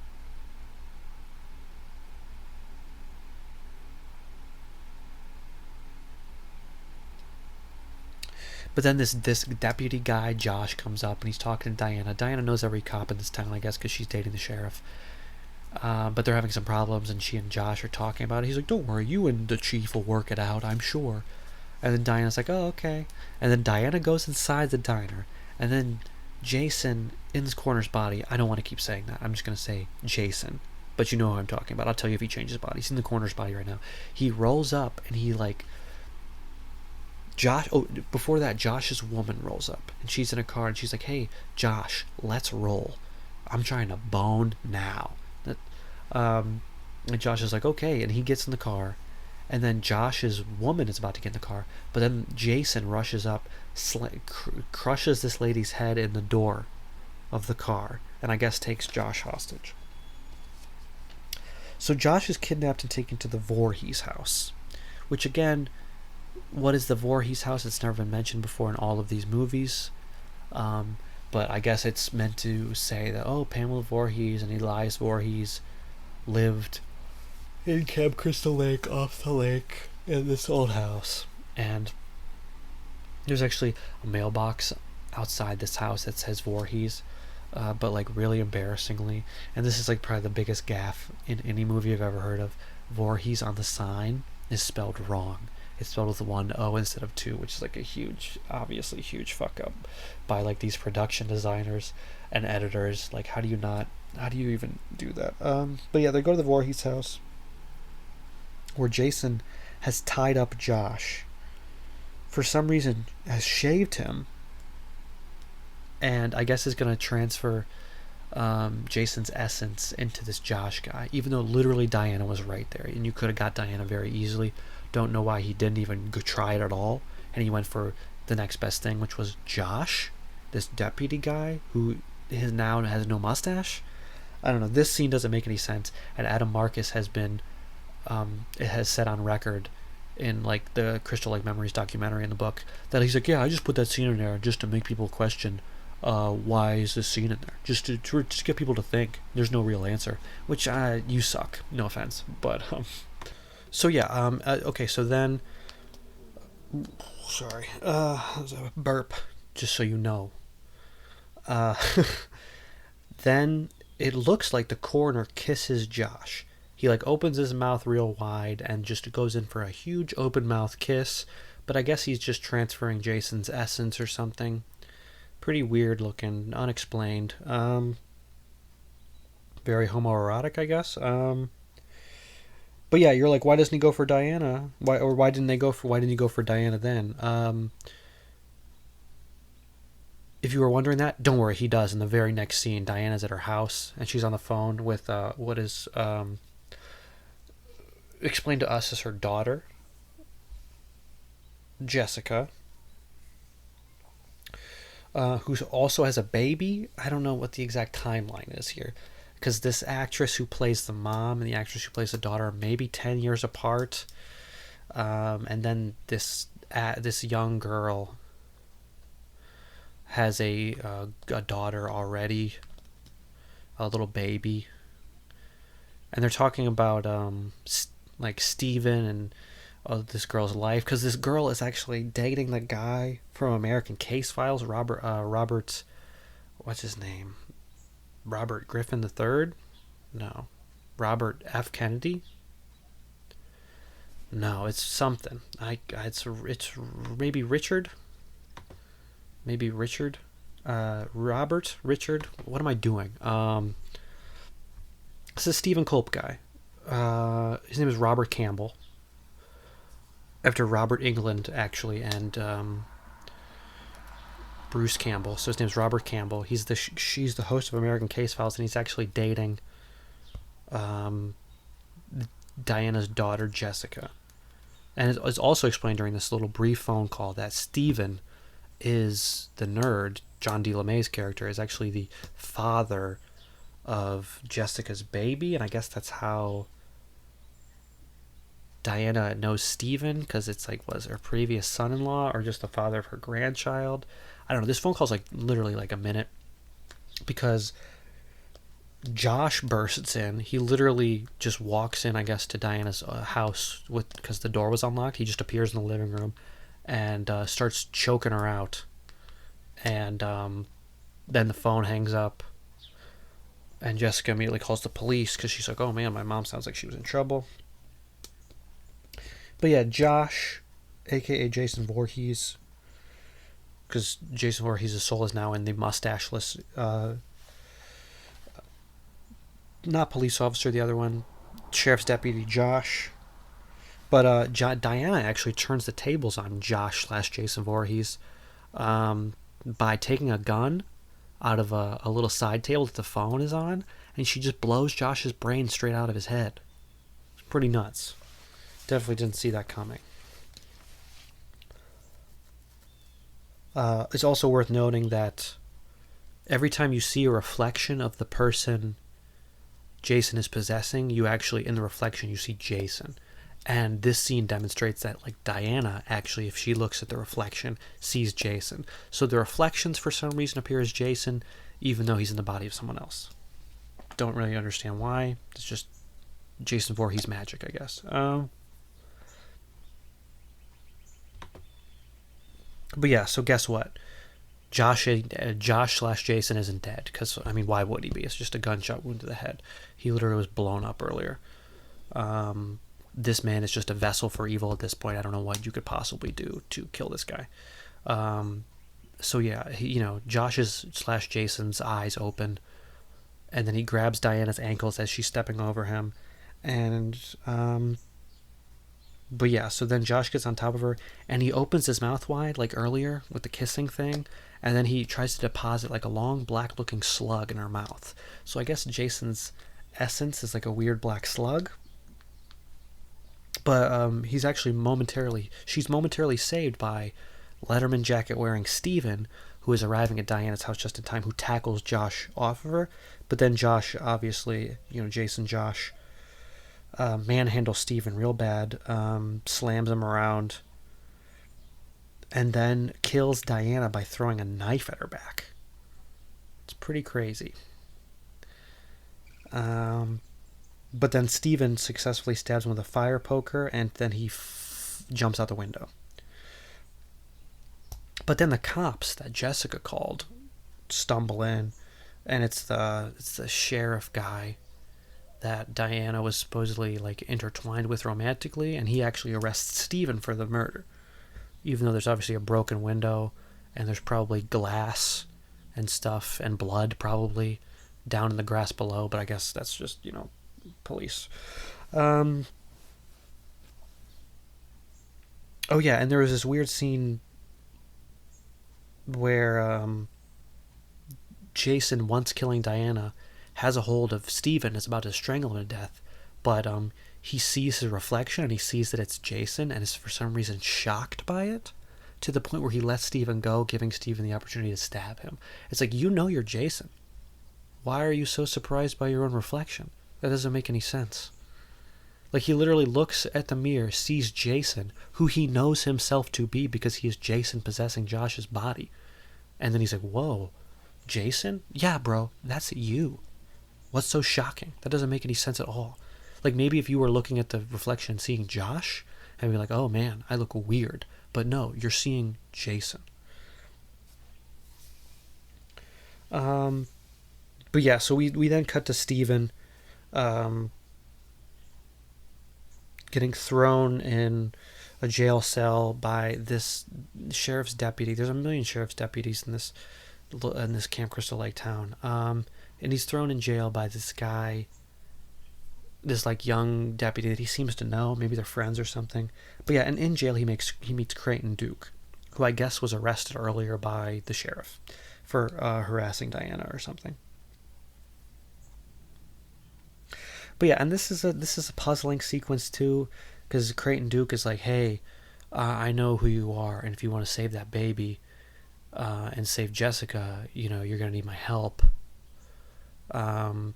But then this deputy guy, Josh, comes up and he's talking to Diana. Diana knows every cop in this town, I guess, because she's dating the sheriff. But they're having some problems, and she and Josh are talking about it. He's like, don't worry, you and the chief will work it out, I'm sure. And then Diana's like, oh, okay. And then Diana goes inside the diner. And then Jason, in this coroner's body, I don't want to keep saying that. I'm just going to say Jason. But you know who I'm talking about. I'll tell you if he changes body. He's in the coroner's body right now. He rolls up, and he like... before that, Josh's woman rolls up, and she's in a car, and she's like, hey, Josh, let's roll. I'm trying to bone now. And Josh is like, okay, and he gets in the car, and then Josh's woman is about to get in the car, but then Jason rushes up, crushes this lady's head in the door of the car, and I guess takes Josh hostage. So Josh is kidnapped and taken to the Voorhees house, which again... What is the Voorhees house? It's never been mentioned before in all of these movies. But I guess it's meant to say that, oh, Pamela Voorhees and Elias Voorhees lived in Camp Crystal Lake, off the lake, in this old house. And there's actually a mailbox outside this house that says Voorhees, but like really embarrassingly. And this is like probably the biggest gaffe in any movie I've ever heard of. Voorhees on the sign is spelled wrong. It's spelled with 1 O instead of 2, which is like obviously huge fuck up by like these production designers and editors. Like, how do you even do that? But yeah, they go to the Voorhees house where Jason has tied up Josh. For some reason, has shaved him, and I guess is going to transfer Jason's essence into this Josh guy, even though literally Diana was right there, and you could have got Diana very easily. Don't know why he didn't even try it at all, and he went for the next best thing, which was Josh, this deputy guy who now has no mustache. I don't know. This scene doesn't make any sense, and Adam Marcus has been, it has said on record, in like the Crystal Lake Memories documentary in the book, that he's like, yeah, I just put that scene in there just to make people question why is this scene in there, just to get people to think. There's no real answer, which you suck, no offense, but so yeah, okay, so then, sorry, burp, just so you know. Then it looks like the coroner kisses Josh. He like opens his mouth real wide and just goes in for a huge open mouth kiss, but I guess he's just transferring Jason's essence or something. Pretty weird looking, unexplained. Very homoerotic, I guess. But yeah, you're like, why doesn't he go for Diana? Why didn't he go for Diana then? If you were wondering that, don't worry, he does. In the very next scene, Diana's at her house and she's on the phone with what is explained to us as her daughter, Jessica, who also has a baby. I don't know what the exact timeline is here, because this actress who plays the mom and the actress who plays the daughter are maybe 10 years apart, and then this young girl has a daughter already, a little baby, and they're talking about like Steven and this girl's life, because this girl is actually dating the guy from American Case Files, Robert, what's his name? Robert Griffin III? No. Robert F. Kennedy? No, it's something. It's maybe Richard? Maybe Richard? Robert? Richard? What am I doing? This is Stephen Culp guy. His name is Robert Campbell. After Robert England, actually, and Bruce Campbell. So his name's Robert Campbell. She's the host of American Case Files, and he's actually dating Diana's daughter, Jessica. And it's also explained during this little brief phone call that Steven is the nerd. John D. LeMay's character is actually the father of Jessica's baby, and I guess that's how Diana knows Steven, because it's like, was her previous son-in-law or just the father of her grandchild? I don't know. This phone call's like literally like a minute, because Josh bursts in. He literally just walks in, I guess, to Diana's house because the door was unlocked. He just appears in the living room and starts choking her out. And then the phone hangs up, and Jessica immediately calls the police because she's like, oh man, my mom sounds like she was in trouble. But yeah, Josh, aka Jason Voorhees, because Jason Voorhees' soul is now in the mustacheless, not police officer, the other one, sheriff's deputy Josh. But Diana actually turns the tables on Josh/Jason Voorhees by taking a gun out of a little side table that the phone is on, and she just blows Josh's brain straight out of his head. It's pretty nuts. Definitely didn't see that coming. It's also worth noting that every time you see a reflection of the person Jason is possessing, you actually, in the reflection, you see Jason. And this scene demonstrates that, like, Diana, actually, if she looks at the reflection, sees Jason. So the reflections, for some reason, appear as Jason, even though he's in the body of someone else. Don't really understand why. It's just Jason Voorhees magic, I guess. But yeah, so guess what? Josh/Jason isn't dead, because, I mean, why would he be? It's just a gunshot wound to the head. He literally was blown up earlier. This man is just a vessel for evil at this point. I don't know what you could possibly do to kill this guy. So yeah, Josh's/Jason's eyes open, and then he grabs Diana's ankles as she's stepping over him, and But yeah, so then Josh gets on top of her, and he opens his mouth wide like earlier with the kissing thing, and then he tries to deposit like a long black looking slug in her mouth. So I guess Jason's essence is like a weird black slug. But she's momentarily saved by Letterman jacket wearing Steven, who is arriving at Diana's house just in time, who tackles Josh off of her. But then Josh, obviously, Josh manhandles Steven real bad, slams him around, and then kills Diana by throwing a knife at her back. It's pretty crazy. But then Steven successfully stabs him with a fire poker, and then he jumps out the window. But then the cops that Jessica called stumble in, and it's the sheriff guy that Diana was supposedly like intertwined with romantically, and he actually arrests Steven for the murder. Even though there's obviously a broken window, and there's probably glass and stuff and blood probably down in the grass below, but I guess that's just, police. Oh yeah, and there was this weird scene where Jason, once killing Diana, has a hold of Steven, is about to strangle him to death, but he sees his reflection and he sees that it's Jason and is for some reason shocked by it, to the point where he lets Steven go, giving Steven the opportunity to stab him. It's like, you're Jason. Why are you so surprised by your own reflection? That doesn't make any sense. Like, he literally looks at the mirror, sees Jason, who he knows himself to be because he is Jason possessing Josh's body. And then he's like, whoa, Jason? Yeah, bro, that's you. What's so shocking? That doesn't make any sense at all. Like, maybe if you were looking at the reflection and seeing Josh, and be like, oh man, I look weird. But no, you're seeing Jason. But yeah, so we then cut to Steven getting thrown in a jail cell by this sheriff's deputy. There's a million sheriff's deputies in this Camp Crystal Lake town. And he's thrown in jail by this guy, this like young deputy that he seems to know. Maybe they're friends or something. But yeah, and in jail he meets Creighton Duke, who I guess was arrested earlier by the sheriff for harassing Diana or something. But yeah, and this is a puzzling sequence too, because Creighton Duke is like, hey, I know who you are, and if you want to save that baby and save Jessica, you're gonna need my help. And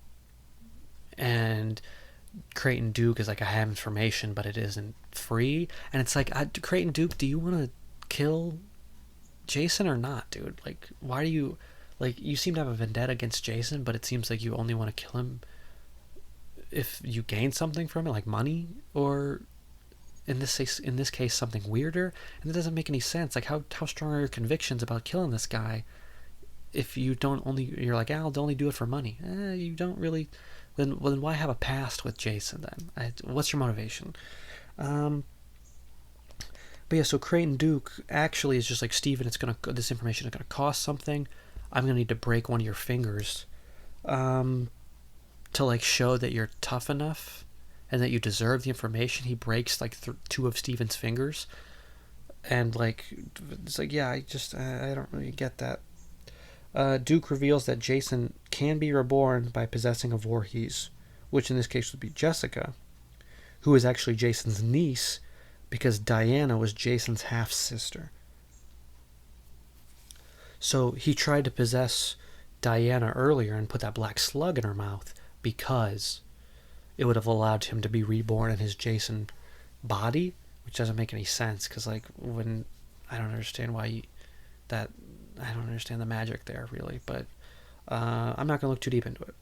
Creighton Duke is like, I have information, but it isn't free. And it's like, Creighton Duke, do you want to kill Jason or not, dude? Like, why do you, like, you seem to have a vendetta against Jason, but it seems like you only want to kill him if you gain something from it, like money, or in this case something weirder. And it doesn't make any sense. Like, how strong are your convictions about killing this guy if you're like, I'll only do it for money? You don't really. Then why have a past with Jason then? What's your motivation? But yeah, so Creighton Duke actually is just like, Steven, this information is gonna cost something. I'm gonna need to break one of your fingers to like show that you're tough enough and that you deserve the information. He breaks like two of Steven's fingers, and like, it's like, yeah, I don't really get that. Duke reveals that Jason can be reborn by possessing a Voorhees, which in this case would be Jessica, who is actually Jason's niece because Diana was Jason's half-sister. So he tried to possess Diana earlier and put that black slug in her mouth because it would have allowed him to be reborn in his Jason body, which doesn't make any sense, because like, I don't understand I don't understand the magic there, really, but I'm not going to look too deep into it.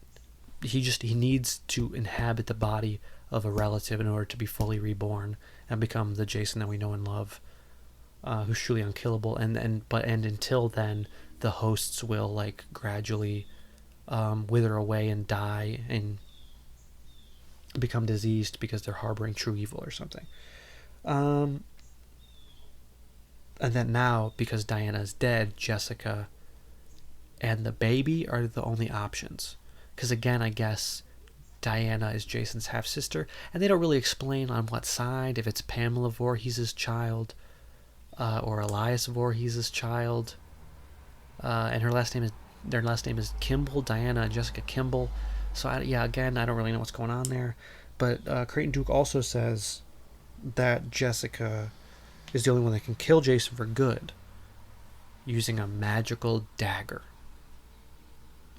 He needs to inhabit the body of a relative in order to be fully reborn and become the Jason that we know and love, who's truly unkillable. And until then, the hosts will like gradually wither away and die and become diseased because they're harboring true evil or something. And then now, because Diana is dead, Jessica and the baby are the only options. Because again, I guess Diana is Jason's half sister, and they don't really explain on what side, if it's Pamela Voorhees' child or Elias Voorhees' child. And their last name is Kimball, Diana and Jessica Kimball. So again, I don't really know what's going on there. But Creighton Duke also says that Jessica is the only one that can kill Jason for good, using a magical dagger.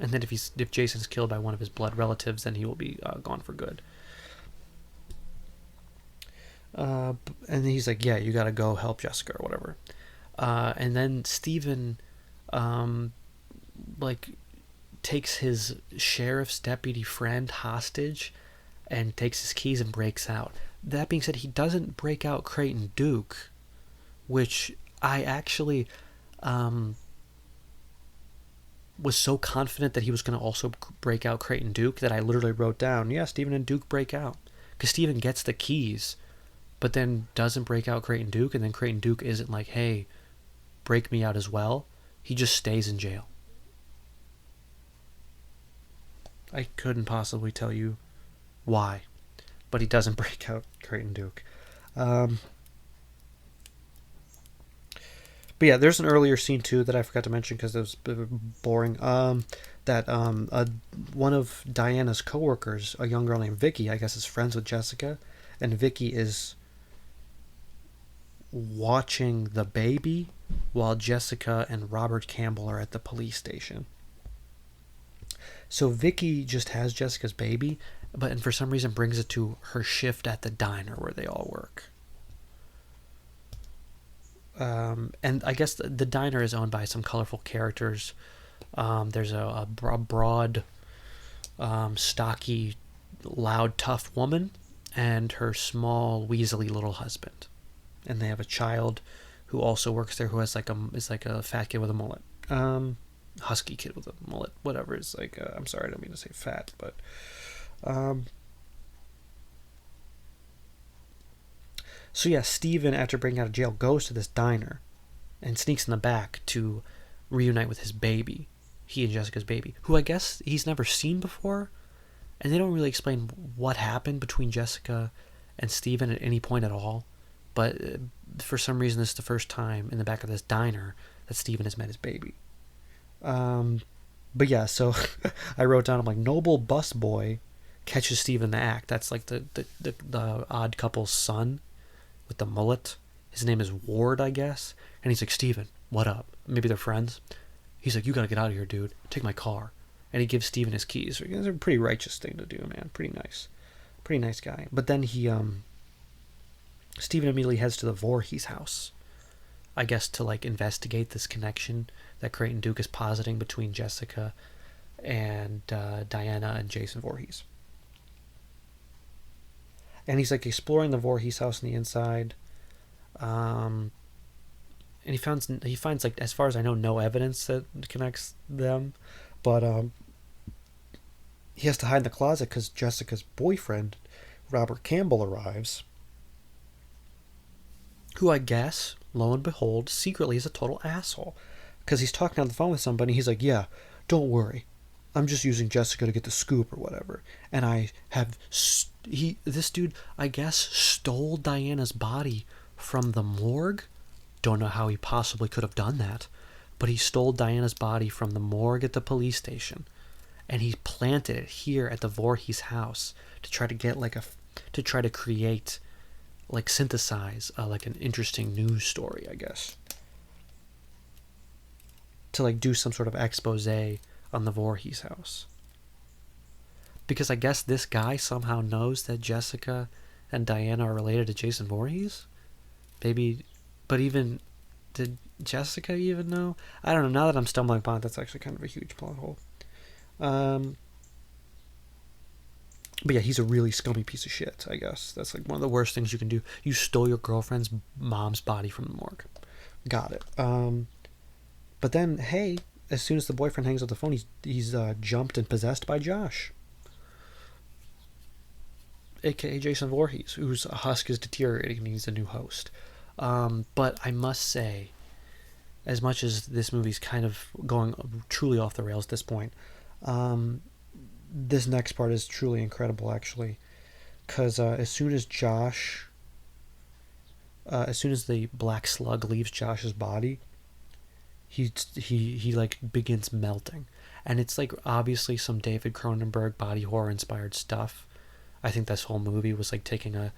And then if Jason's killed by one of his blood relatives, then he will be gone for good. And he's like, yeah, you gotta go help Jessica or whatever. And then Steven takes his sheriff's deputy friend hostage and takes his keys and breaks out. That being said, he doesn't break out Creighton Duke, which I actually was so confident that he was going to also break out Creighton Duke that I literally wrote down, yeah, Steven and Duke break out. Because Steven gets the keys, but then doesn't break out Creighton Duke, and then Creighton Duke isn't like, hey, break me out as well. He just stays in jail. I couldn't possibly tell you why, but he doesn't break out Creighton Duke. But yeah, there's an earlier scene too that I forgot to mention because it was a bit boring. One of Diana's coworkers, a young girl named Vicky, I guess is friends with Jessica, and Vicky is watching the baby while Jessica and Robert Campbell are at the police station. So Vicky just has Jessica's baby, and for some reason brings it to her shift at the diner where they all work. And I guess the diner is owned by some colorful characters. There's a broad, stocky, loud, tough woman and her small, weaselly little husband. And they have a child who also works there who is like a fat kid with a mullet. Husky kid with a mullet, whatever. It's like, I'm sorry, I don't mean to say fat, but so yeah, Steven, after breaking out of jail, goes to this diner and sneaks in the back to reunite with his baby, he and Jessica's baby, who I guess he's never seen before, and they don't really explain what happened between Jessica and Steven at any point at all, but for some reason this is the first time in the back of this diner that Steven has met his baby. But yeah, so I wrote down, I'm like, noble busboy catches Steven in the act. That's like the odd couple's son with the mullet. His name is Ward, I guess. And he's like, Steven, what up? Maybe they're friends. He's like, you gotta get out of here, dude. Take my car. And he gives Steven his keys. It's a pretty righteous thing to do, man. Pretty nice guy. But then Steven immediately heads to the Voorhees house, I guess, to like investigate this connection that Creighton Duke is positing between Jessica and Diana and Jason Voorhees. And he's like exploring the Voorhees house on the inside, and he finds like, as far as I know, no evidence that connects them, but he has to hide in the closet because Jessica's boyfriend, Robert Campbell, arrives, who I guess, lo and behold, secretly is a total asshole. Because he's talking on the phone with somebody, he's like, yeah, don't worry, I'm just using Jessica to get the scoop or whatever. And this dude, I guess, stole Diana's body from the morgue. Don't know how he possibly could have done that, but he stole Diana's body from the morgue at the police station, and he planted it here at the Voorhees house to try to get synthesize like an interesting news story, I guess. To like do some sort of expose on the Voorhees house. Because I guess this guy somehow knows that Jessica and Diana are related to Jason Voorhees? Maybe, but even, did Jessica even know? I don't know, now that I'm stumbling upon it, that's actually kind of a huge plot hole. But yeah, he's a really scummy piece of shit, I guess. That's like one of the worst things you can do. You stole your girlfriend's mom's body from the morgue. Got it. But then, hey, as soon as the boyfriend hangs up the phone, he's jumped and possessed by Josh, aka Jason Voorhees, whose husk is deteriorating and needs a new host. But I must say, as much as this movie's kind of going truly off the rails at this point, this next part is truly incredible, actually, because as soon as the black slug leaves Josh's body, he like begins melting, and it's like obviously some David Cronenberg body horror inspired stuff. I think this whole movie was like taking a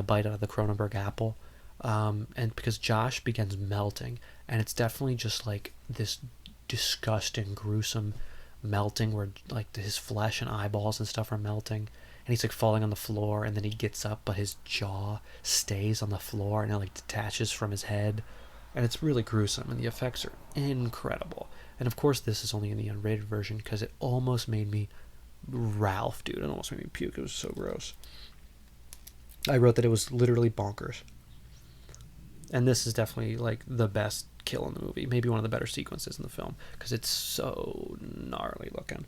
bite out of the Cronenberg apple, and because Josh begins melting, and it's definitely just like this disgusting, gruesome melting where like his flesh and eyeballs and stuff are melting, and he's like falling on the floor, and then he gets up, but his jaw stays on the floor, and it like detaches from his head, and it's really gruesome, and the effects are incredible. And of course, this is only in the unrated version because it almost made me Ralph, dude. It almost made me puke. It was so gross. I wrote that it was literally bonkers. And this is definitely like the best kill in the movie. Maybe one of the better sequences in the film because it's so gnarly looking.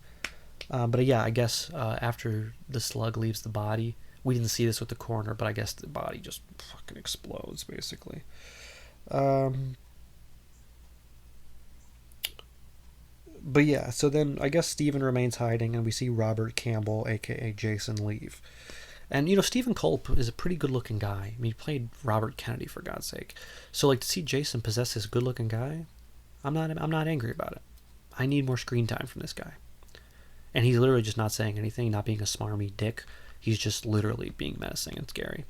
But yeah, I guess after the slug leaves the body, we didn't see this with the coroner, but I guess the body just fucking explodes basically. But yeah, so then I guess Stephen remains hiding, and we see Robert Campbell, aka Jason, leave. And you know, Stephen Culp is a pretty good-looking guy. I mean, he played Robert Kennedy, for God's sake. So like to see Jason possess this good-looking guy, I'm not angry about it. I need more screen time from this guy. And he's literally just not saying anything, not being a smarmy dick. He's just literally being menacing and scary.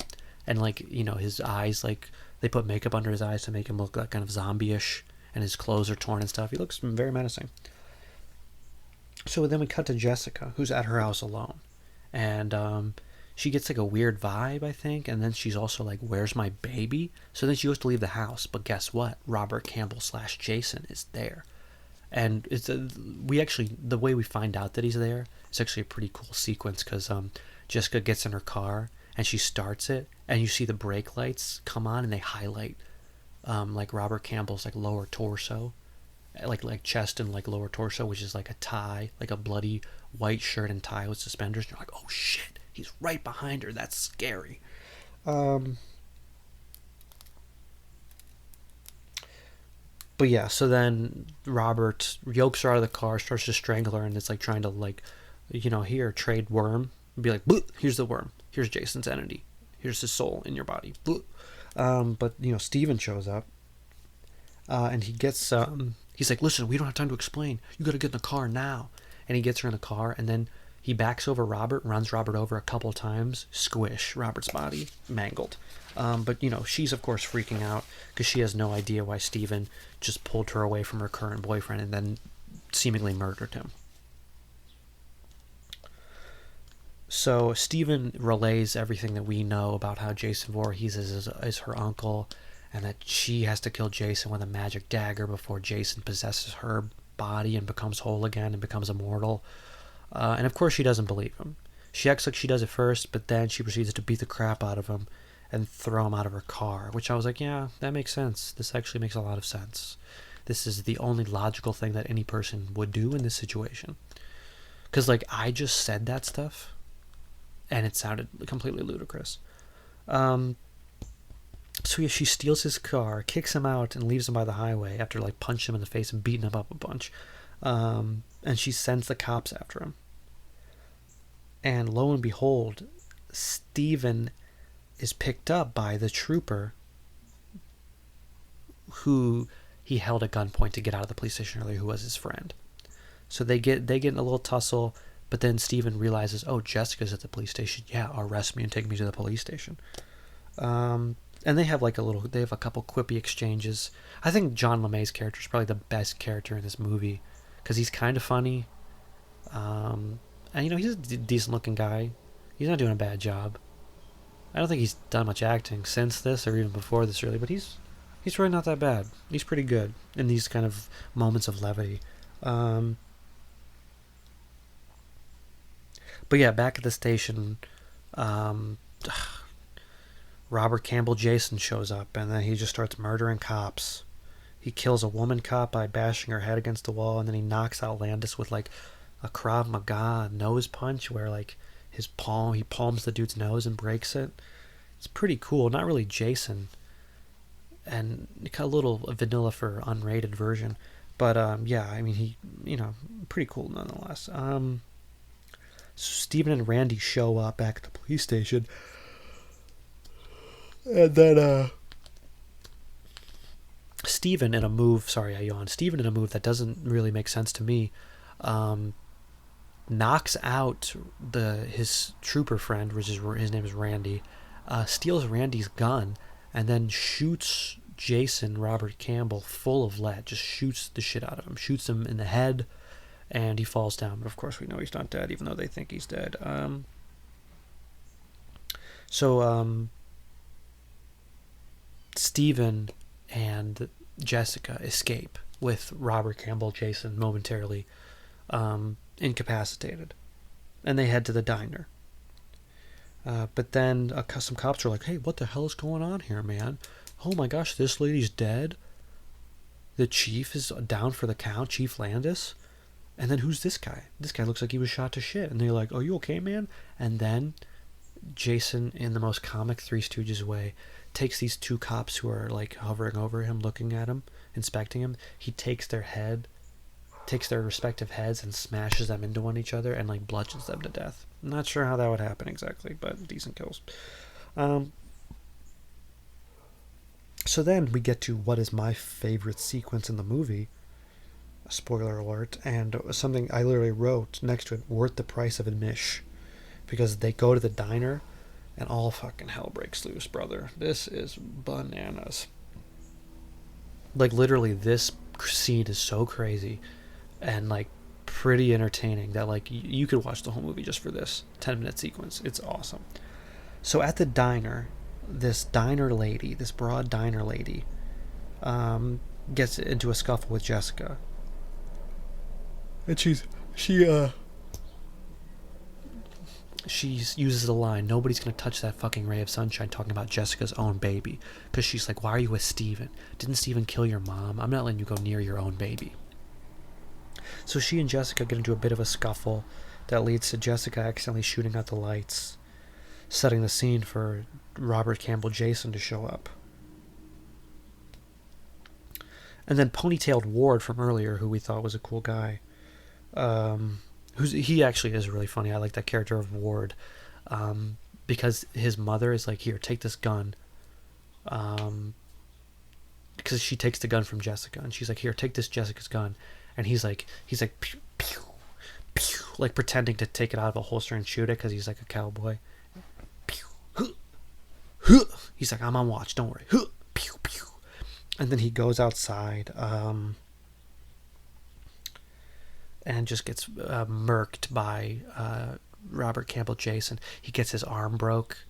And like, you know, his eyes, like they put makeup under his eyes to make him look like kind of zombie-ish, and his clothes are torn and stuff. He looks very menacing. So then we cut to Jessica, who's at her house alone, and she gets like a weird vibe, I think, and then she's also like, "Where's my baby?" So then she goes to leave the house, but guess what? Robert Campbell / Jason is there, and we actually, the way we find out that he's there, it's actually a pretty cool sequence because Jessica gets in her car and she starts it, and you see the brake lights come on and they highlight like Robert Campbell's like lower torso, like chest and like lower torso, which is like a tie, like a bloody white shirt and tie with suspenders. And you're like, oh shit, he's right behind her. That's scary. But yeah, so then Robert yokes her out of the car, starts to strangle her, and it's like trying to like, you know, here, trade worm. Be like, here's the worm. Here's Jason's entity. Here's his soul in your body. But you know, Steven shows up, and he gets he's like, listen, we don't have time to explain. You got to get in the car now. And he gets her in the car, and then he backs over Robert, runs Robert over a couple times. Squish, Robert's body mangled. But you know, she's of course freaking out because she has no idea why Steven just pulled her away from her current boyfriend and then seemingly murdered him. So Steven relays everything that we know about how Jason Voorhees is her uncle, and that she has to kill Jason with a magic dagger before Jason possesses her body and becomes whole again and becomes immortal. And of course she doesn't believe him. She acts like she does at first, but then she proceeds to beat the crap out of him and throw him out of her car, which I was like, yeah, that makes sense. This actually makes a lot of sense. This is the only logical thing that any person would do in this situation. Because, like, I just said that stuff, and it sounded completely ludicrous. So yeah, she steals his car, kicks him out, and leaves him by the highway after like punching him in the face and beating him up a bunch. And she sends the cops after him. And lo and behold, Steven is picked up by the trooper who he held at gunpoint to get out of the police station earlier, who was his friend. So they get in a little tussle, but then Steven realizes, oh, Jessica's at the police station. Yeah, arrest me and take me to the police station. And they have a couple quippy exchanges. I think John LeMay's character is probably the best character in this movie because he's kind of funny. And you know, he's a decent looking guy. He's not doing a bad job. I don't think he's done much acting since this or even before this really, but he's really not that bad. He's pretty good in these kind of moments of levity. But yeah, back at the station, Robert Campbell Jason shows up, and then he just starts murdering cops. He kills a woman cop by bashing her head against the wall, and then he knocks out Landis with like a Krav Maga nose punch where like he palms the dude's nose and breaks it. It's pretty cool. Not really Jason, and a little vanilla for unrated version, but yeah, I mean, he, you know, pretty cool nonetheless. So Steven and Randy show up back at the police station. And then, Steven in a move, sorry, I yawned. Steven in a move that doesn't really make sense to me, knocks out his trooper friend, which is his name is Randy, steals Randy's gun, and then shoots Jason Robert Campbell full of lead. Just shoots the shit out of him. Shoots him in the head, and he falls down. But of course, we know he's not dead, even though they think he's dead. Steven and Jessica escape with Robert Campbell, Jason, momentarily incapacitated. And they head to the diner. But then some cops are like, hey, what the hell is going on here, man? Oh my gosh, this lady's dead? The chief is down for the count, Chief Landis? And then who's this guy? This guy looks like he was shot to shit. And they're like, are you okay, man? And then Jason, in the most comic Three Stooges way, takes these two cops who are like hovering over him, looking at him, inspecting him. He takes their respective heads and smashes them into each other and like bludgeons them to death. I'm not sure how that would happen exactly, but decent kills. So then we get to what is my favorite sequence in the movie. Spoiler alert. And something I literally wrote next to it, worth the price of admission. Because they go to the diner and all fucking hell breaks loose, brother. This is bananas. Like, literally, this scene is so crazy and, like, pretty entertaining that, like, you could watch the whole movie just for this 10-minute sequence. It's awesome. So at the diner, this broad diner lady, gets into a scuffle with Jessica. And she uses the line, nobody's going to touch that fucking ray of sunshine, talking about Jessica's own baby. Because she's like, why are you with Steven? Didn't Steven kill your mom? I'm not letting you go near your own baby. So she and Jessica get into a bit of a scuffle that leads to Jessica accidentally shooting out the lights, setting the scene for Robert Campbell Jason to show up. And then ponytailed Ward from earlier, who we thought was a cool guy, he actually is really funny. I like that character of Ward, because his mother is like, here, take this gun, because she takes the gun from Jessica, and she's like, here, take this Jessica's gun, and he's like pew, pew, pew, like pretending to take it out of a holster and shoot it because he's like a cowboy. Pew, huh, huh. He's like, I'm on watch, don't worry. Huh, pew, pew. And then he goes outside, and just gets murked by Robert Campbell Jason. He gets his arm broke,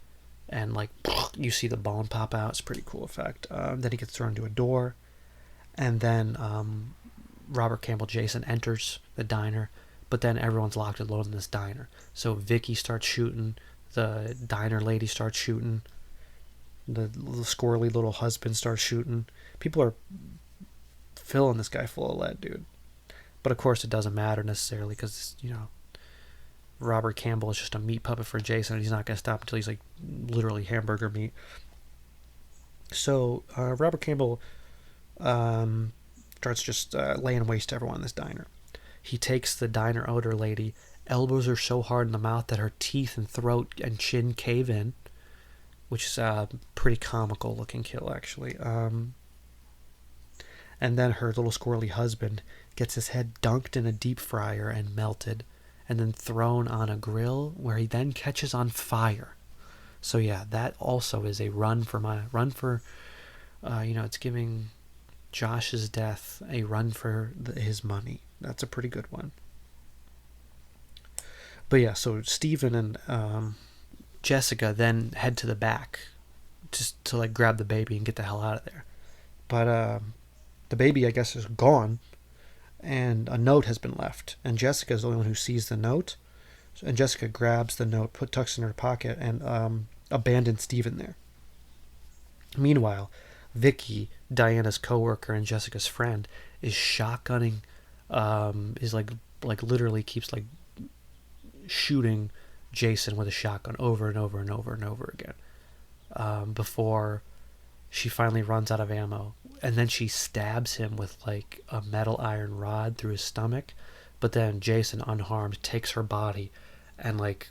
and like you see the bone pop out. It's a pretty cool effect. Then he gets thrown into a door, and then Robert Campbell Jason enters the diner, but then everyone's locked and loaded in this diner. So Vicky starts shooting, the diner lady starts shooting, the little squirrely little husband starts shooting. People are filling this guy full of lead, dude. But of course it doesn't matter necessarily because, you know, Robert Campbell is just a meat puppet for Jason, and he's not going to stop until he's like literally hamburger meat. So Robert Campbell starts just laying waste to everyone in this diner. He takes the diner owner lady, elbows her so hard in the mouth that her teeth and throat and chin cave in, which is a pretty comical looking kill, actually. And then her little squirrely husband gets his head dunked in a deep fryer and melted, and then thrown on a grill where he then catches on fire. So yeah, that also is a run for, it's giving Josh's death a run for his money. That's a pretty good one. But yeah, so Steven and Jessica then head to the back just to like grab the baby and get the hell out of there. But the baby, I guess, is gone, and a note has been left, and Jessica is the only one who sees the note. And Jessica grabs the note, tucks it in her pocket, and abandons Steven there. Meanwhile, Vicky, Diana's coworker and Jessica's friend, is shotgunning, is like literally keeps like shooting Jason with a shotgun over and over and over and over again, before she finally runs out of ammo. And then she stabs him with like a metal iron rod through his stomach, but then Jason, unharmed, takes her body and like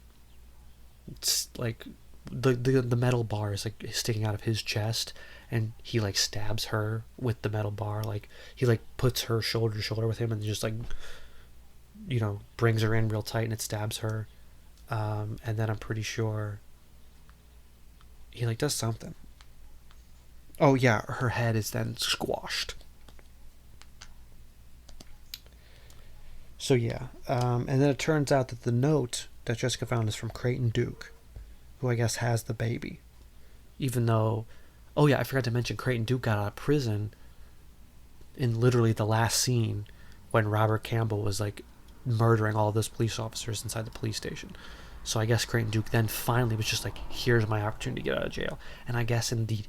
it's like the metal bar is like sticking out of his chest, and he like stabs her with the metal bar. Like he like puts her shoulder to shoulder with him and just like, brings her in real tight, and it stabs her. And then I'm pretty sure he like does something. Oh yeah, her head is then squashed. So yeah, and then it turns out that the note that Jessica found is from Creighton Duke, who I guess has the baby. Even though, oh yeah, I forgot to mention Creighton Duke got out of prison in literally the last scene when Robert Campbell was like murdering all those police officers inside the police station. So I guess Creighton Duke then finally was just like, here's my opportunity to get out of jail. And I guess in the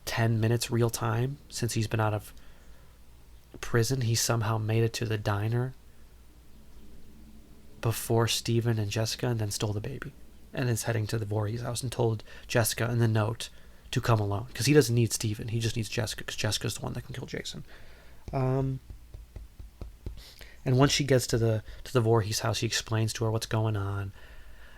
10 minutes real time since he's been out of prison, he somehow made it to the diner before Steven and Jessica, and then stole the baby. And is heading to the Voorhees house and told Jessica in the note to come alone. Because he doesn't need Steven, he just needs Jessica, because Jessica's the one that can kill Jason. And once she gets to the Voorhees house, he explains to her what's going on.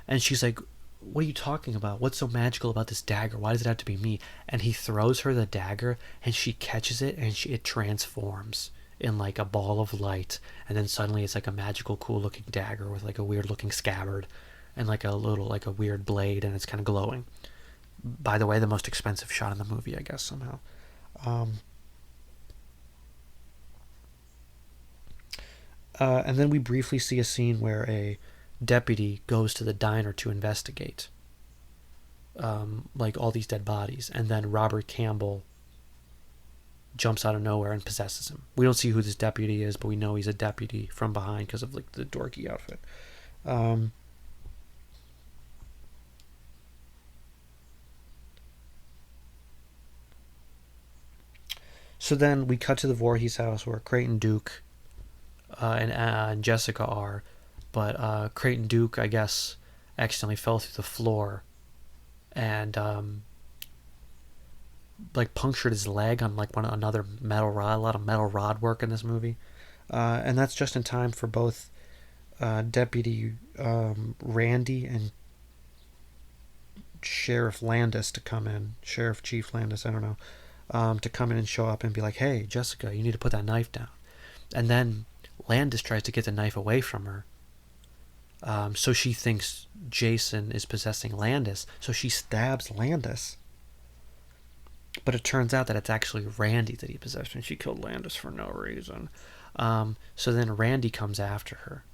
And she's like, what are you talking about? What's so magical about this dagger? Why does it have to be me? And he throws her the dagger, and she catches it, and it transforms in like a ball of light. And then suddenly it's like a magical, cool looking dagger with like a weird looking scabbard and like a little, like a weird blade, and it's kind of glowing. By the way, the most expensive shot in the movie, I guess, somehow. And then we briefly see a scene where a deputy goes to the diner to investigate like all these dead bodies, and then Robert Campbell jumps out of nowhere and possesses him. We don't see who this deputy is, but we know he's a deputy from behind because of like the dorky outfit. So then we cut to the Voorhees house where Creighton Duke and Jessica are, but Creighton Duke, I guess, accidentally fell through the floor and like punctured his leg on like another metal rod. A lot of metal rod work in this movie, and that's just in time for both Deputy Randy and Sheriff Landis to come in. Sheriff Chief Landis, I don't know. To come in and show up and be like, hey, Jessica, you need to put that knife down. And then Landis tries to get the knife away from her. So she thinks Jason is possessing Landis. So she stabs Landis. But it turns out that it's actually Randy that he possessed, and she killed Landis for no reason. So then Randy comes after her.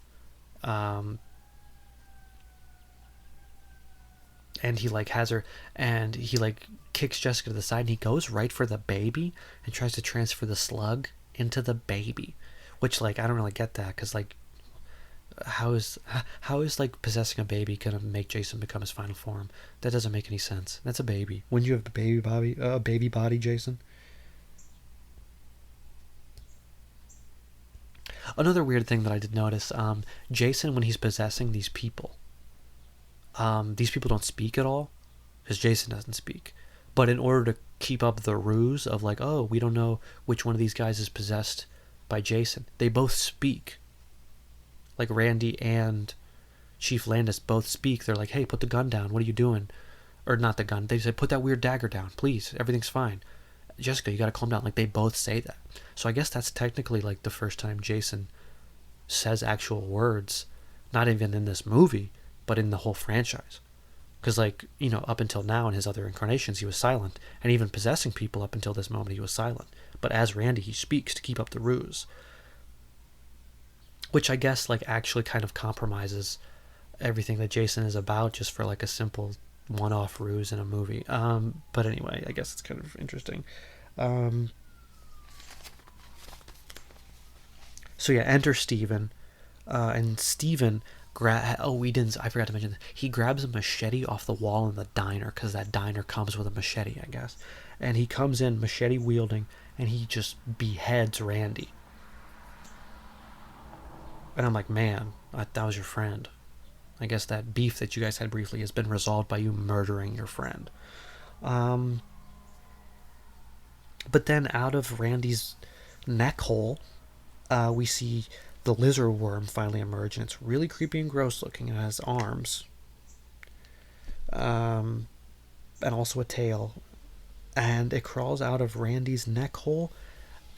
And he like has her, and he like kicks Jessica to the side, and he goes right for the baby and tries to transfer the slug into the baby, which like I don't really get that, because like how is like possessing a baby gonna make Jason become his final form? That doesn't make any sense. That's a baby. Wouldn't you have a baby body, Jason? Another weird thing that I did notice, Jason, when he's possessing these people don't speak at all, because Jason doesn't speak. But in order to keep up the ruse of like, oh, we don't know which one of these guys is possessed by Jason, they both speak. Like Randy and Chief Landis both speak. They're like, hey, put the gun down. What are you doing? Or not the gun. They say, put that weird dagger down, please. Everything's fine. Jessica, you gotta calm down. Like, they both say that. So I guess that's technically like the first time Jason says actual words, not even in this movie, but in the whole franchise. Because, like, you know, up until now in his other incarnations, he was silent. And even possessing people up until this moment, he was silent. But as Randy, he speaks to keep up the ruse. Which I guess, like, actually kind of compromises everything that Jason is about, just for, like, a simple one-off ruse in a movie. But anyway, I guess it's kind of interesting. So yeah, enter Steven. And Steven... I forgot to mention this. He grabs a machete off the wall in the diner, because that diner comes with a machete, I guess. And he comes in machete wielding, and he just beheads Randy. And I'm like, man, that was your friend. I guess that beef that you guys had briefly has been resolved by you murdering your friend. But then out of Randy's neck hole, we see the lizard worm finally emerge, and it's really creepy and gross looking. It has arms, and also a tail, and it crawls out of Randy's neck hole,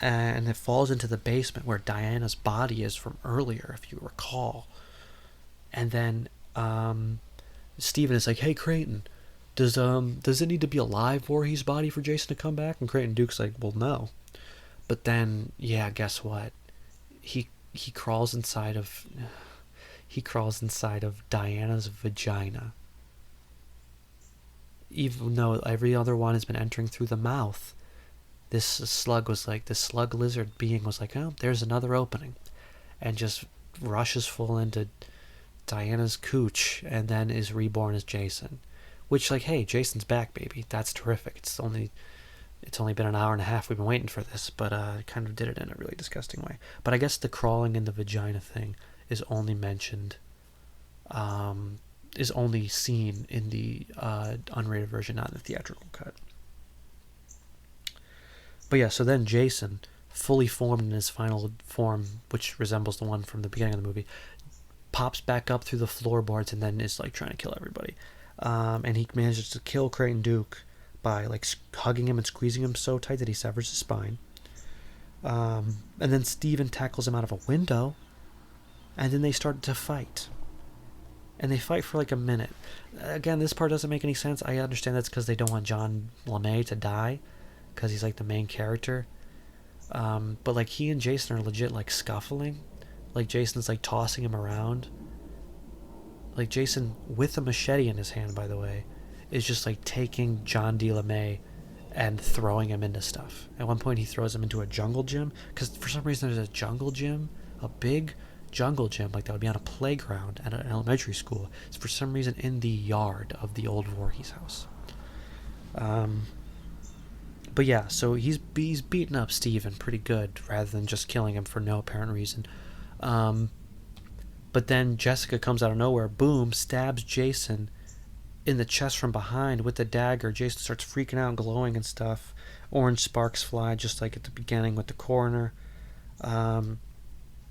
and it falls into the basement where Diana's body is from earlier, if you recall. And then Steven is like, "Hey, Creighton, does it need to be a live Voorhees body for Jason to come back?" And Creighton Duke's like, "Well, no." But then, yeah, guess what? He crawls inside of Diana's vagina. Even though every other one has been entering through the mouth, this slug lizard being was like, "Oh, there's another opening," and just rushes full into Diana's cooch, and then is reborn as Jason. Which, like, hey, Jason's back, baby. That's terrific. It's only been an hour and a half. We've been waiting for this, but kind of did it in a really disgusting way. But I guess the crawling in the vagina thing is only mentioned, is only seen in the unrated version, not in the theatrical cut. But yeah, so then Jason, fully formed in his final form, which resembles the one from the beginning of the movie, pops back up through the floorboards and then is like trying to kill everybody. And he manages to kill Creighton Duke by like hugging him and squeezing him so tight that he severs his spine. And then Steven tackles him out of a window, and then they start to fight. And they fight for like a minute. Again, this part doesn't make any sense. I understand that's because they don't want John LeMay to die, because he's like the main character. But like he and Jason are legit like scuffling. Like Jason's like tossing him around. Like Jason, with a machete in his hand, by the way, is just like taking John D. LeMay and throwing him into stuff. At one point he throws him into a jungle gym, because for some reason there's a jungle gym, a big jungle gym, like that would be on a playground at an elementary school. It's for some reason in the yard of the old Voorhees house. But yeah, so he's beating up Steven pretty good, rather than just killing him for no apparent reason. But then Jessica comes out of nowhere, boom, stabs Jason in the chest from behind with the dagger. Jason starts freaking out, glowing and stuff. Orange sparks fly, just like at the beginning with the coroner. And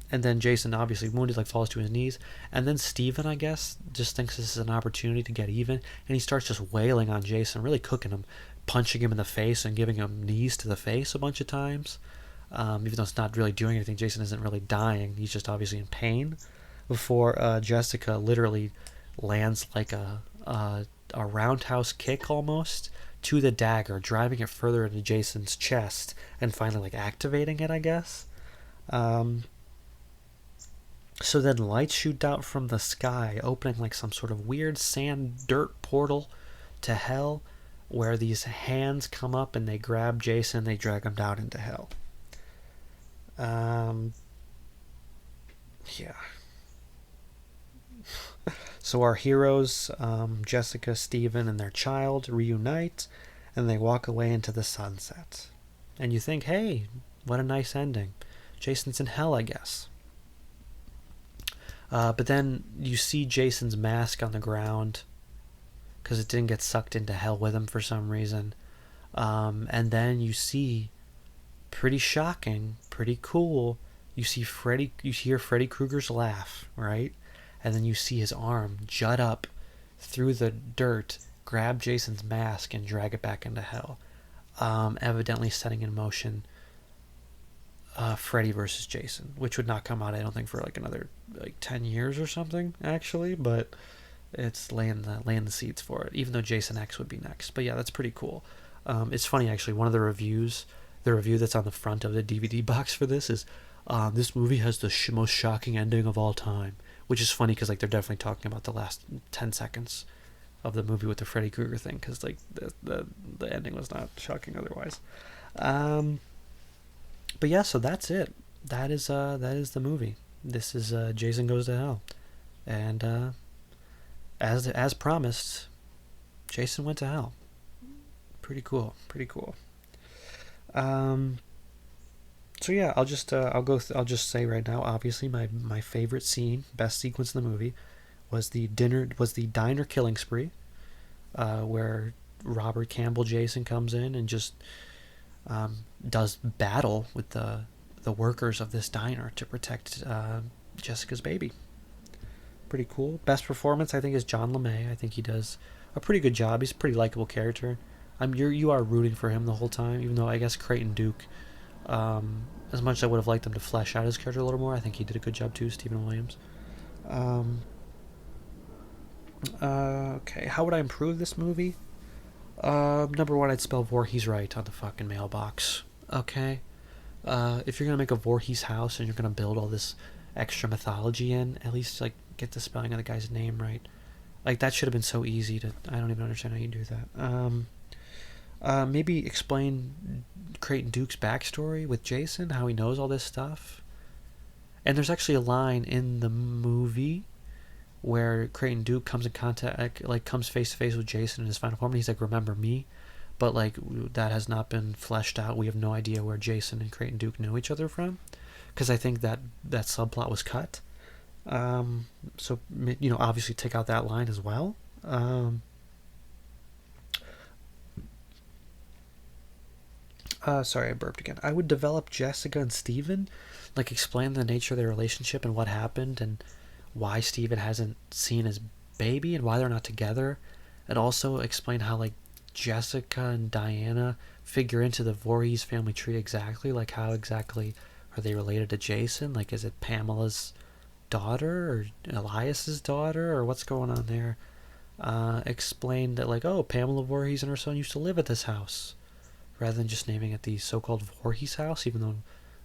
then Jason, obviously wounded, like falls to his knees. And then Steven, I guess, just thinks this is an opportunity to get even, and he starts just wailing on Jason, really cooking him, punching him in the face and giving him knees to the face a bunch of times. Even though it's not really doing anything, Jason isn't really dying. He's just obviously in pain. Before Jessica literally lands like a roundhouse kick almost to the dagger, driving it further into Jason's chest and finally like activating it, I guess. So then lights shoot out from the sky, opening like some sort of weird sand dirt portal to hell, where these hands come up and they grab Jason, they drag him down into hell. Yeah. So our heroes, Jessica, Steven, and their child reunite, and they walk away into the sunset. And you think, hey, what a nice ending. Jason's in hell, I guess. But then you see Jason's mask on the ground, because it didn't get sucked into hell with him for some reason. And then you see, pretty shocking, pretty cool, you hear Freddy Krueger's laugh, right? And then you see his arm jut up through the dirt, grab Jason's mask, and drag it back into hell. Evidently setting in motion Freddy versus Jason, which would not come out, I don't think, for like another 10 years or something, actually, but it's laying the seeds for it, even though Jason X would be next. But yeah, that's pretty cool. It's funny, actually, one of the review that's on the front of the DVD box for this is, this movie has the most shocking ending of all time, which is funny because like they're definitely talking about the last 10 seconds of the movie with the Freddy Krueger thing, because like the ending was not shocking otherwise. But yeah, so that's it. That is the movie. This is Jason Goes to Hell, and as promised, Jason went to hell. Pretty cool. So yeah, I'll just say right now, obviously my favorite scene, best sequence in the movie, was the diner killing spree, where Robert Campbell Jason comes in and just does battle with the the workers of this diner to protect Jessica's baby. Pretty cool. Best performance, I think, is John LeMay. I think he does a pretty good job. He's a pretty likable character. You are rooting for him the whole time, even though I guess Creighton Duke, as much as I would have liked him to flesh out his character a little more, I think he did a good job too, Stephen Williams. Okay, how would I improve this movie? Number one, I'd spell Voorhees right on the fucking mailbox. Okay? If you're gonna make a Voorhees house and you're gonna build all this extra mythology in, at least, like, get the spelling of the guy's name right. Like, that should have been so easy to... I don't even understand how you do that. Maybe explain Creighton Duke's backstory with Jason, how he knows all this stuff. And there's actually a line in the movie where Creighton Duke comes in contact, like, comes face to face with Jason in his final form, and he's like, remember me? But, like, that has not been fleshed out. We have no idea where Jason and Creighton Duke knew each other from, because I think that subplot was cut. So, you know, obviously take out that line as well. Sorry, I burped again. I would develop Jessica and Steven, like, explain the nature of their relationship and what happened and why Steven hasn't seen his baby and why they're not together, and also explain how, like, Jessica and Diana figure into the Voorhees family tree exactly. Like, how exactly are they related to Jason? Like, is it Pamela's daughter or Elias's daughter, or what's going on there? Explain that, like, oh, Pamela Voorhees and her son used to live at this house, rather than just naming it the so-called Voorhees house, even though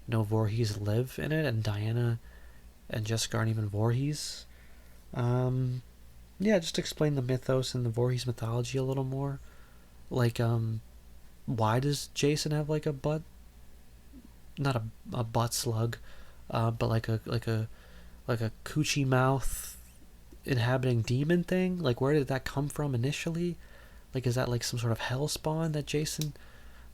no Voorhees live in it, and Diana and Jessica aren't even Voorhees. Yeah, just explain the mythos and the Voorhees mythology a little more. Like, why does Jason have, like, a butt, not a butt slug, but like a coochie mouth inhabiting demon thing? Like, where did that come from initially? Like, is that, like, some sort of hell spawn that Jason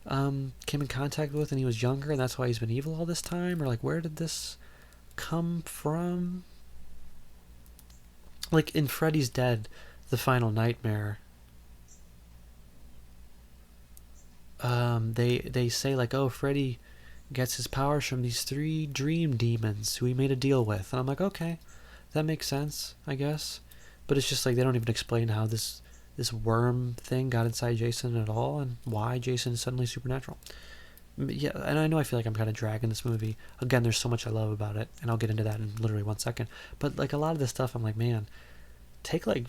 came in contact with when he was younger, and that's why he's been evil all this time? Or, like, where did this come from? Like, in Freddy's Dead, the final nightmare, they say, like, oh, Freddy gets his powers from these 3 dream demons who he made a deal with. And I'm like, okay, that makes sense, I guess. But it's just like, they don't even explain how this worm thing got inside Jason at all, and why Jason is suddenly supernatural. Yeah, and I know I feel like I'm kind of dragging this movie. Again, there's so much I love about it, and I'll get into that in literally 1 second. But, like, a lot of this stuff, I'm like, man, take, like...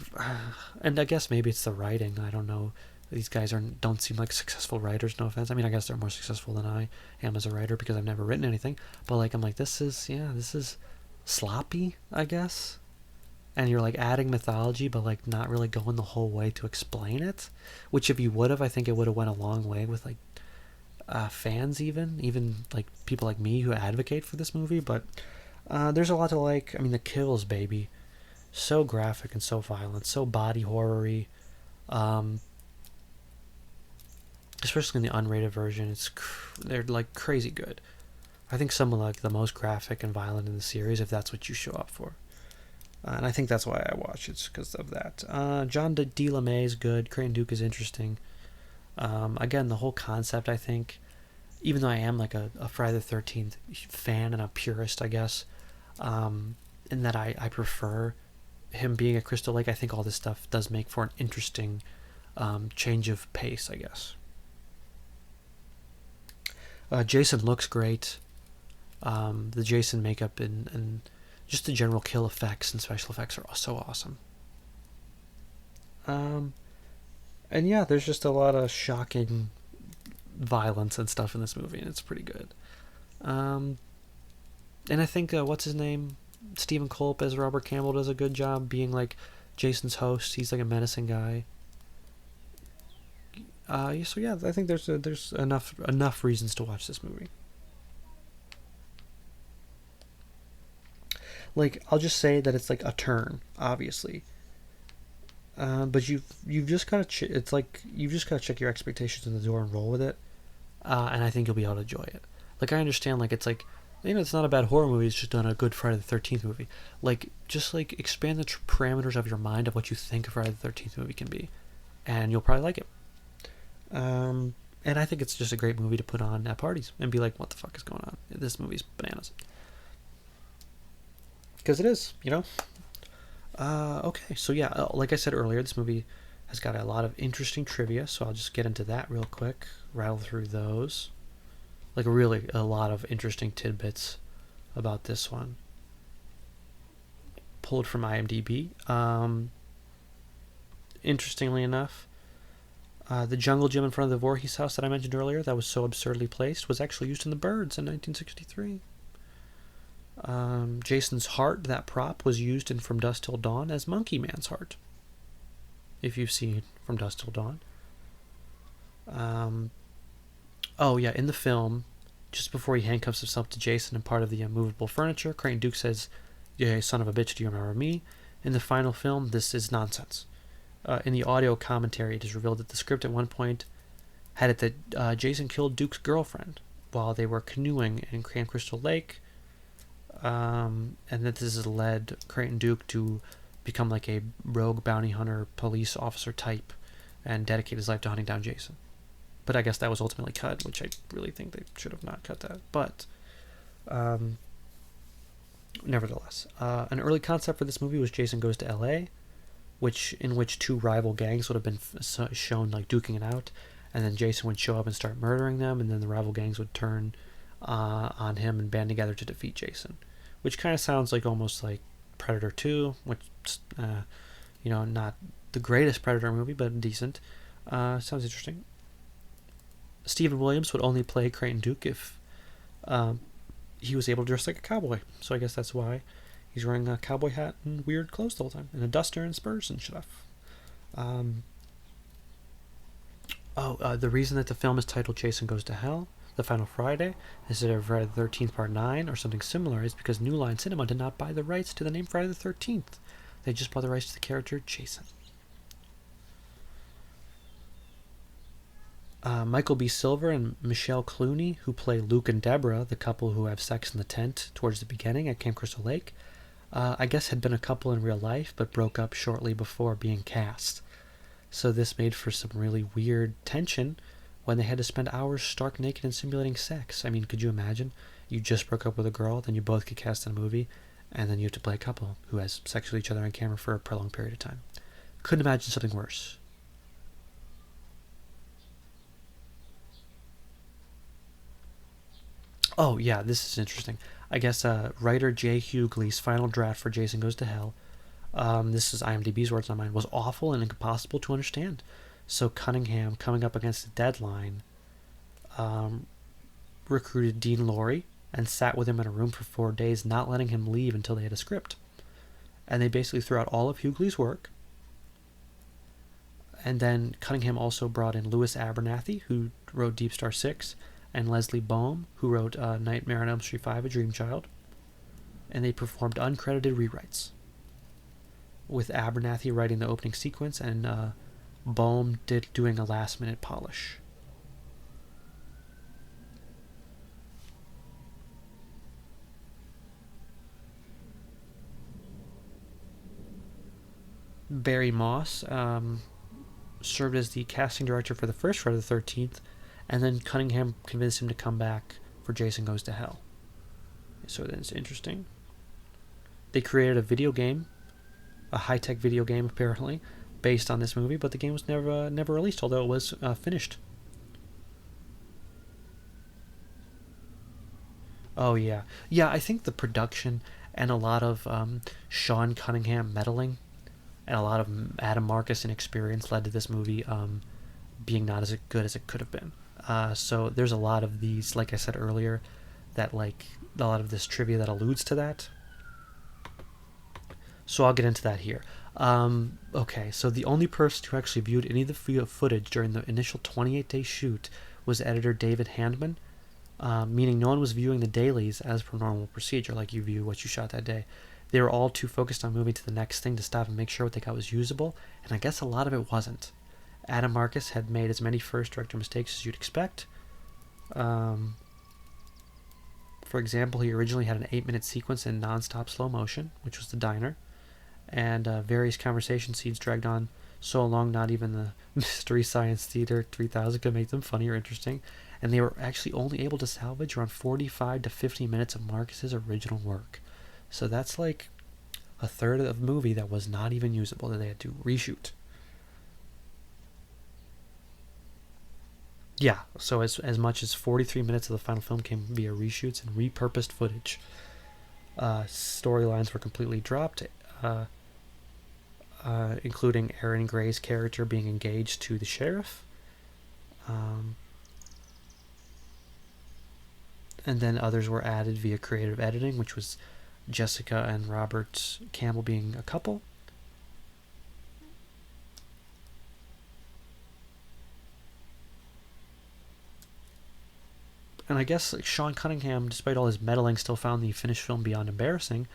and I guess maybe it's the writing, I don't know. These guys don't seem like successful writers, no offense. I mean, I guess they're more successful than I am as a writer, because I've never written anything. But, like, I'm like, this is sloppy, I guess. And you're, like, adding mythology, but, like, not really going the whole way to explain it. Which, if you would have, I think it would have went a long way with, like, fans even, like, people like me who advocate for this movie. But there's a lot to like. I mean, the kills, baby. So graphic and so violent, so body horror-y. Especially in the unrated version, they're, like, crazy good. I think some of, like, the most graphic and violent in the series, if that's what you show up for. And I think that's why I watch it, because of that. John D. LeMay is good. Creighton Duke is interesting. Again, the whole concept, I think, even though I am, like, a Friday the 13th fan and a purist, I guess, in that I prefer him being a Crystal Lake, I think all this stuff does make for an interesting change of pace, I guess. Jason looks great. The Jason makeup and just the general kill effects and special effects are so awesome. And yeah, there's just a lot of shocking violence and stuff in this movie, and it's pretty good. And I think, what's his name? Stephen Culp as Robert Campbell does a good job being, like, Jason's host. He's, like, a menacing guy. So yeah, I think there's enough reasons to watch this movie. Like, I'll just say that it's, like, a turn, obviously. But you've just gotta it's like you've just gotta check your expectations in the door and roll with it. And I think you'll be able to enjoy it. Like, I understand, like, it's like, you know, it's not a bad horror movie. It's just not a good Friday the 13th movie. Like, just, like, expand the parameters of your mind of what you think a Friday the 13th movie can be, and you'll probably like it. And I think it's just a great movie to put on at parties and be like, what the fuck is going on? This movie's bananas. Because it is, you know? Okay, so yeah, like I said earlier, this movie has got a lot of interesting trivia, so I'll just get into that real quick, rattle through those. Like, really, a lot of interesting tidbits about this one. Pulled from IMDb. Interestingly enough, the jungle gym in front of the Voorhees house that I mentioned earlier, that was so absurdly placed, was actually used in The Birds in 1963. Jason's heart, that prop, was used in From Dusk Till Dawn as Monkey Man's heart. If you've seen From Dusk Till Dawn. Oh yeah, in the film, just before he handcuffs himself to Jason and part of the movable furniture, Creighton Duke says, "Yeah, son of a bitch, do you remember me?" In the final film, this is nonsense. In the audio commentary, it is revealed that the script at one point had it that Jason killed Duke's girlfriend while they were canoeing in Camp Crystal Lake, and that this has led Creighton Duke to become like a rogue bounty hunter, police officer type, and dedicate his life to hunting down Jason. But I guess that was ultimately cut, which I really think they should have not cut that. But nevertheless, an early concept for this movie was Jason Goes to L.A., in which two rival gangs would have been shown like duking it out, and then Jason would show up and start murdering them, and then the rival gangs would turn on him and band together to defeat Jason, which kind of sounds like almost like Predator 2, which not the greatest Predator movie, but decent. Sounds interesting. Stephen Williams would only play Creighton Duke if he was able to dress like a cowboy, so I guess that's why he's wearing a cowboy hat and weird clothes the whole time, and a duster and spurs and stuff. The reason that the film is titled Jason Goes to Hell, The Final Friday, instead of Friday the 13th Part 9 or something similar, is because New Line Cinema did not buy the rights to the name Friday the 13th. They just bought the rights to the character Jason. Michael B. Silver and Michelle Clooney, who play Luke and Deborah, the couple who have sex in the tent towards the beginning at Camp Crystal Lake, I guess had been a couple in real life, but broke up shortly before being cast. So this made for some really weird tension when they had to spend hours stark naked and simulating sex. I mean, could you imagine? You just broke up with a girl, then you both get cast in a movie, and then you have to play a couple who has sex with each other on camera for a prolonged period of time. Couldn't imagine something worse. Oh, yeah, this is interesting. I guess writer J. Hughley's final draft for Jason Goes to Hell, this is IMDb's words, not mine, was awful and impossible to understand. So Cunningham, coming up against the deadline, recruited Dean Lorey and sat with him in a room for 4 days, not letting him leave until they had a script. And they basically threw out all of Hughley's work. And then Cunningham also brought in Louis Abernathy, who wrote Deep Star 6, and Leslie Boehm, who wrote Nightmare on Elm Street 5, A Dream Child. And they performed uncredited rewrites, with Abernathy writing the opening sequence and Boehm doing a last-minute polish. Barry Moss served as the casting director for the first Friday the 13th, and then Cunningham convinced him to come back for Jason Goes to Hell. So that's interesting. They created a video game, a high-tech video game apparently, based on this movie, but the game was never released, although it was finished. Oh yeah. Yeah, I think the production and a lot of Sean Cunningham meddling and a lot of Adam Marcus inexperience led to this movie being not as good as it could have been. So there's a lot of these, like I said earlier, that like a lot of this trivia that alludes to that. So I'll get into that here. Okay, so the only person who actually viewed any of the footage during the initial 28-day shoot was editor David Handman, meaning no one was viewing the dailies as per normal procedure, like you view what you shot that day. They were all too focused on moving to the next thing to stop and make sure what they got was usable, and I guess a lot of it wasn't. Adam Marcus had made as many first director mistakes as you'd expect. For example, he originally had an 8-minute sequence in non-stop slow motion, which was the diner, and various conversation scenes dragged on so long not even the Mystery Science Theater 3000 could make them funny or interesting, and they were actually only able to salvage around 45 to 50 minutes of Marcus's original work. So that's like a third of the movie that was not even usable that they had to reshoot. Yeah, so as much as 43 minutes of the final film came via reshoots and repurposed footage. Storylines were completely dropped, including Aaron Gray's character being engaged to the sheriff. And then others were added via creative editing, which was Jessica and Robert Campbell being a couple. And I guess Sean Cunningham, despite all his meddling, still found the finished film beyond embarrassing,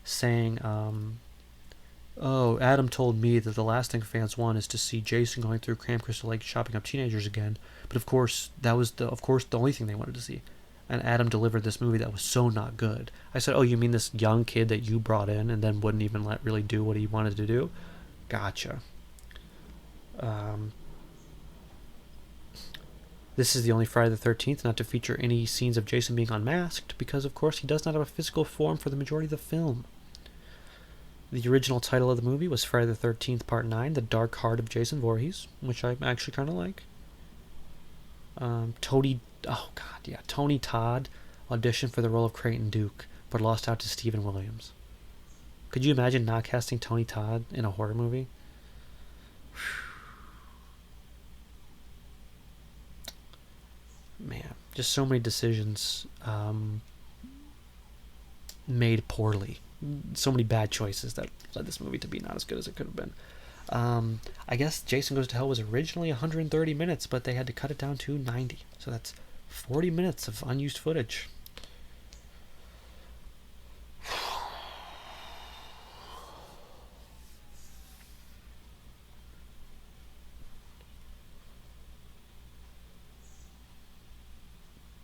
saying, "Oh, Adam told me that the last thing fans want is to see Jason going through Camp Crystal Lake shopping up teenagers again. But of course, that was the only thing they wanted to see. And Adam delivered this movie that was so not good." I said, "Oh, you mean this young kid that you brought in and then wouldn't even let really do what he wanted to do? Gotcha." This is the only Friday the 13th not to feature any scenes of Jason being unmasked, because of course he does not have a physical form for the majority of the film. The original title of the movie was Friday the 13th Part 9, The Dark Heart of Jason Voorhees, which I actually kind of like. Tony Todd auditioned for the role of Creighton Duke, but lost out to Stephen Williams. Could you imagine not casting Tony Todd in a horror movie? Man, just so many decisions made poorly. So many bad choices that led this movie to be not as good as it could have been. I guess Jason Goes to Hell was originally 130 minutes, but they had to cut it down to 90. So that's 40 minutes of unused footage.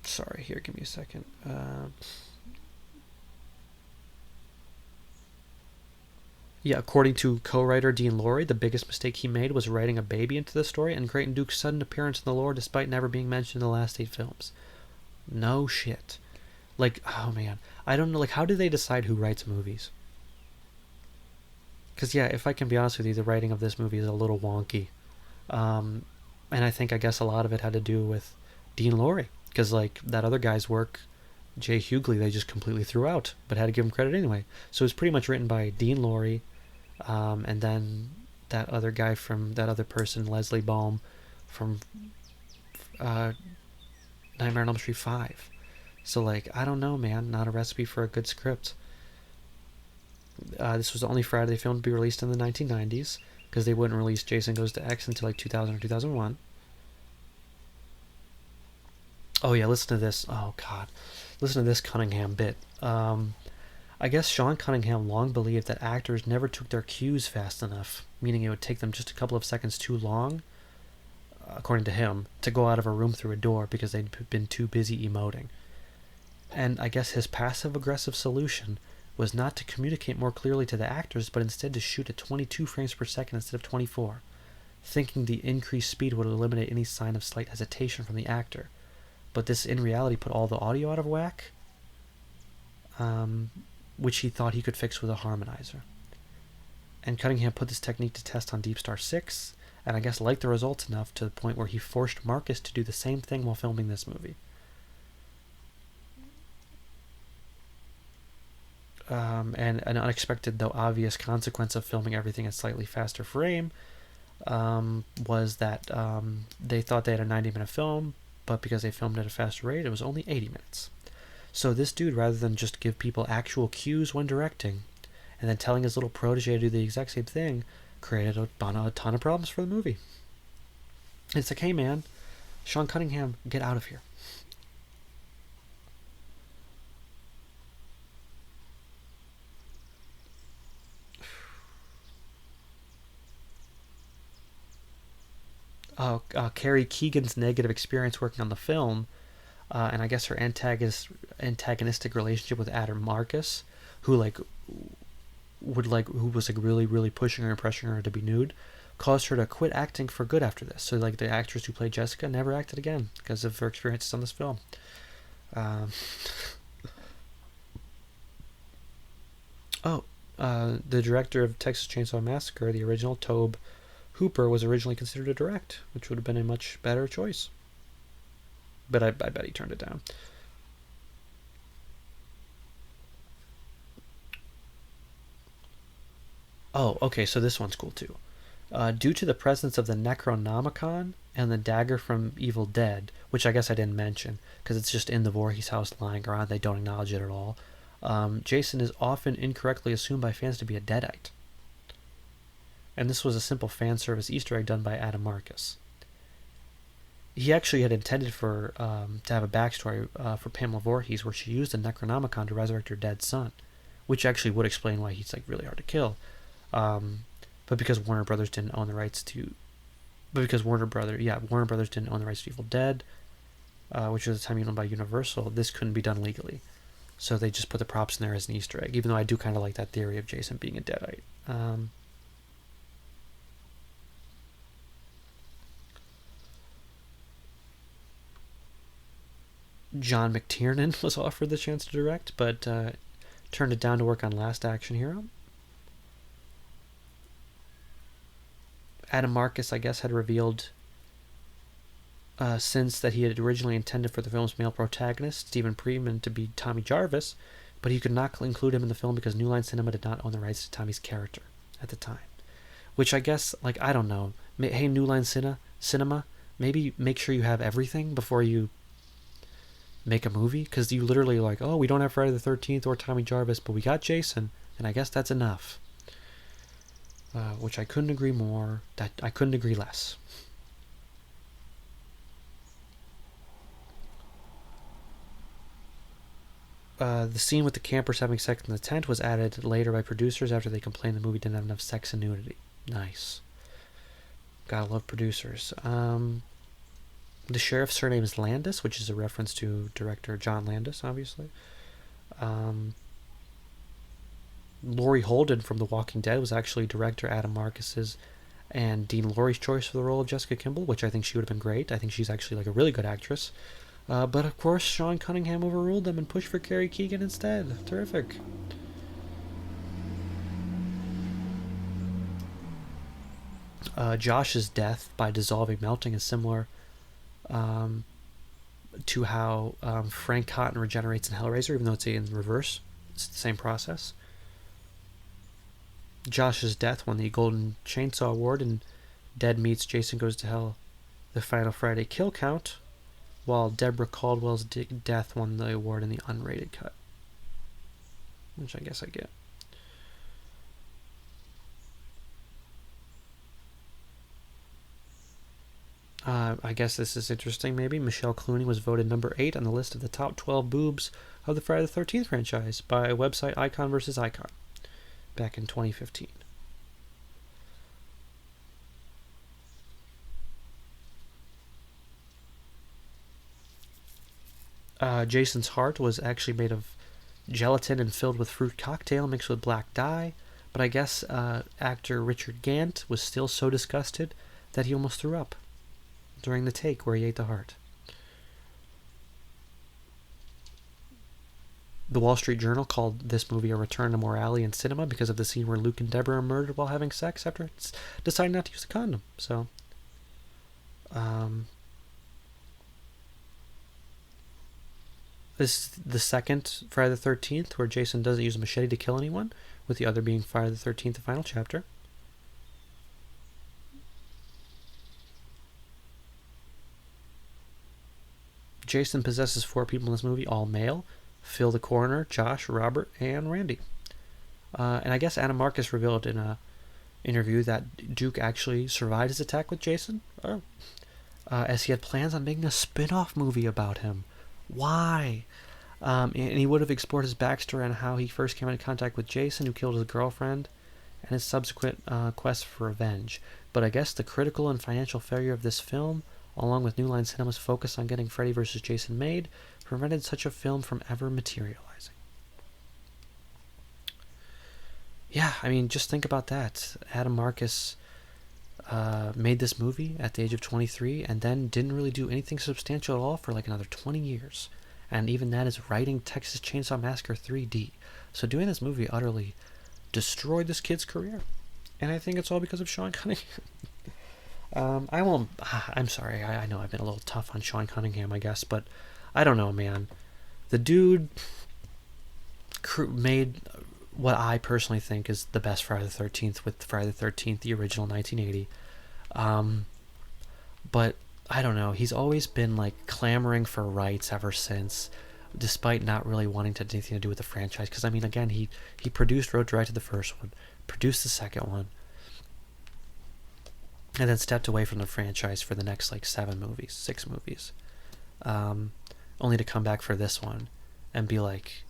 Sorry, here, give me a second. Yeah, according to co-writer Dean Lorey, the biggest mistake he made was writing a baby into the story and Creighton Duke's sudden appearance in the lore despite never being mentioned in the last 8 films. No shit. Like, oh man. I don't know, like, how do they decide who writes movies? Because, yeah, if I can be honest with you, the writing of this movie is a little wonky. And I guess a lot of it had to do with Dean Lorey. Because, like, that other guy's work, Jay Hughley, they just completely threw out, but had to give him credit anyway. So it was pretty much written by Dean Lorey, and then that other guy from that other person, Leslie Baum, from Nightmare on Elm Street 5. So, like, I don't know, man. Not a recipe for a good script. This was the only Friday film to be released in the 1990s, because they wouldn't release Jason Goes to X until like 2000 or 2001. Oh yeah, listen to this. Oh god. Listen to this Cunningham bit. I guess Sean Cunningham long believed that actors never took their cues fast enough, meaning it would take them just a couple of seconds too long, according to him, to go out of a room through a door because they'd been too busy emoting. And I guess his passive-aggressive solution was not to communicate more clearly to the actors, but instead to shoot at 22 frames per second instead of 24, thinking the increased speed would eliminate any sign of slight hesitation from the actor. But this in reality put all the audio out of whack, which he thought he could fix with a harmonizer. And Cunningham put this technique to test on Deep Star 6, and I guess liked the results enough to the point where he forced Marcus to do the same thing while filming this movie. And an unexpected, though obvious, consequence of filming everything at slightly faster frame was that they thought they had a 90-minute film, but because they filmed at a faster rate, it was only 80 minutes. So this dude, rather than just give people actual cues when directing, and then telling his little protege to do the exact same thing, created a ton of problems for the movie. It's like, hey man, Sean Cunningham, get out of here. Kari Keegan's negative experience working on the film, and I guess her antagonistic relationship with Adam Marcus, who was really really pushing her and pressuring her to be nude, caused her to quit acting for good after this. So, like, the actress who played Jessica never acted again because of her experiences on this film. Um, the director of Texas Chainsaw Massacre, the original, Tobe Hooper, was originally considered to direct, which would have been a much better choice. But I bet he turned it down. Oh, okay, so this one's cool too. Due to the presence of the Necronomicon and the dagger from Evil Dead, which I guess I didn't mention because it's just in the Voorhees house lying around, they don't acknowledge it at all. Jason is often incorrectly assumed by fans to be a Deadite. And this was a simple fan service Easter egg done by Adam Marcus. He actually had intended for to have a backstory for Pamela Voorhees where she used the Necronomicon to resurrect her dead son, which actually would explain why he's like really hard to kill. But because Warner Brothers didn't own the rights to, Warner Brothers didn't own the rights to Evil Dead, which was at the time owned by Universal. This couldn't be done legally, so they just put the props in there as an Easter egg. Even though I do kind of like that theory of Jason being a Deadite. John McTiernan was offered the chance to direct, but turned it down to work on Last Action Hero. Adam Marcus, I guess, had revealed since that he had originally intended for the film's male protagonist, Stephen Freeman, to be Tommy Jarvis, but he could not include him in the film because New Line Cinema did not own the rights to Tommy's character at the time. Which I guess, like, I don't know. Hey, New Line Cinema, maybe make sure you have everything before you make a movie, because you literally like, oh, we don't have Friday the 13th or Tommy Jarvis, but we got Jason, and I guess that's enough. Which I couldn't agree more. That I couldn't agree less. The scene with the campers having sex in the tent was added later by producers after they complained the movie didn't have enough sex and nudity. Nice. Gotta love producers. The sheriff's surname is Landis, which is a reference to director John Landis, obviously. Laurie Holden from The Walking Dead was actually director Adam Marcus's and Dean Laurie's choice for the role of Jessica Kimball, which I think she would have been great. I think she's actually like a really good actress. But of course, Sean Cunningham overruled them and pushed for Kari Keegan instead. Terrific. Josh's death by dissolving melting is similar to how Frank Cotton regenerates in Hellraiser, even though it's in reverse. It's the same process. Josh's death won the Golden Chainsaw Award in Dead Meets Jason Goes to Hell, the Final Friday kill count, while Deborah Caldwell's death won the award in the unrated cut, which I guess I get. I guess this is interesting, maybe. Michelle Clooney was voted number 8 on the list of the top 12 boobs of the Friday the 13th franchise by website Icon vs. Icon back in 2015. Jason's heart was actually made of gelatin and filled with fruit cocktail mixed with black dye, but I guess actor Richard Gant was still so disgusted that he almost threw up during the take where he ate the heart. The Wall Street Journal called this movie a return to morality in cinema because of the scene where Luke and Deborah are murdered while having sex after deciding not to use a condom. So, this is the second Friday the 13th where Jason doesn't use a machete to kill anyone, with the other being Friday the 13th, the final chapter. Jason possesses 4 people in this movie, all male: Phil the coroner, Josh, Robert, and Randy. And I guess Adam Marcus revealed in a interview that Duke actually survived his attack with Jason, as he had plans on making a spin-off movie about him. Why? And he would have explored his backstory on how he first came into contact with Jason, who killed his girlfriend, and his subsequent quest for revenge. But I guess the critical and financial failure of this film, along with New Line Cinema's focus on getting Freddy vs. Jason made, prevented such a film from ever materializing. Yeah, I mean, just think about that. Adam Marcus made this movie at the age of 23 and then didn't really do anything substantial at all for like another 20 years. And even that is writing Texas Chainsaw Massacre 3D. So doing this movie utterly destroyed this kid's career. And I think it's all because of Sean Cunningham. I won't. I'm sorry. I know I've been a little tough on Sean Cunningham, I guess, but I don't know, man. The dude made what I personally think is the best Friday the 13th with Friday the 13th, the original 1980. But I don't know. He's always been like clamoring for rights ever since, despite not really wanting to have anything to do with the franchise. Because I mean, again, he produced, wrote, directed the first one, produced the second one, and then stepped away from the franchise for the next like 6 movies, only to come back for this one and be like,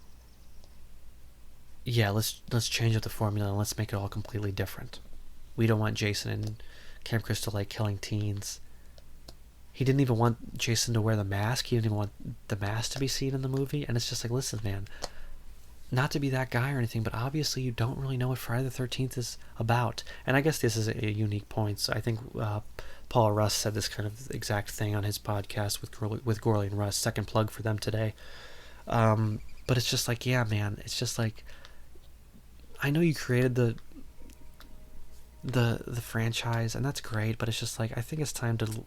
yeah, let's change up the formula and let's make it all completely different. We don't want Jason and Camp Crystal Lake killing teens. He didn't even want Jason to wear the mask. He didn't even want the mask to be seen in the movie. And it's just like, listen, man, not to be that guy or anything, but obviously you don't really know what Friday the 13th is about. And I guess this is a unique point. So I think Paul Russ said this kind of exact thing on his podcast with Gorley and Russ. Second plug for them today. But it's just like, yeah, man, it's just like, I know you created the franchise, and that's great, but it's just like, I think it's time to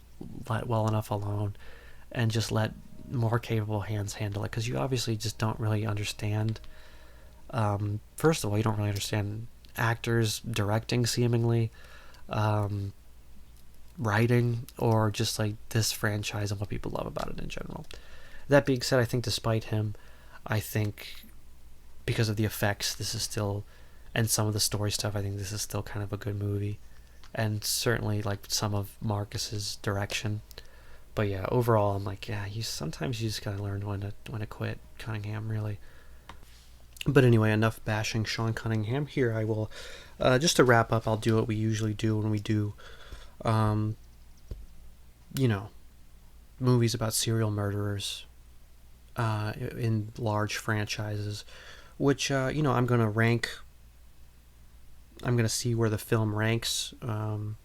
let well enough alone and just let more capable hands handle it, because you obviously just don't really understand. First of all, you don't really understand actors, directing, seemingly, writing, or just like this franchise and what people love about it in general. That being said, I think despite him, I think because of the effects, this is still, and some of the story stuff, I think this is still kind of a good movie, and certainly like some of Marcus's direction. But yeah, overall, I'm like, yeah, sometimes you just gotta learn when to quit, Cunningham, really. But anyway, enough bashing Sean Cunningham. Here I will, just to wrap up, I'll do what we usually do when we do, movies about serial murderers in large franchises, which, I'm going to rank. I'm going to see where the film ranks, on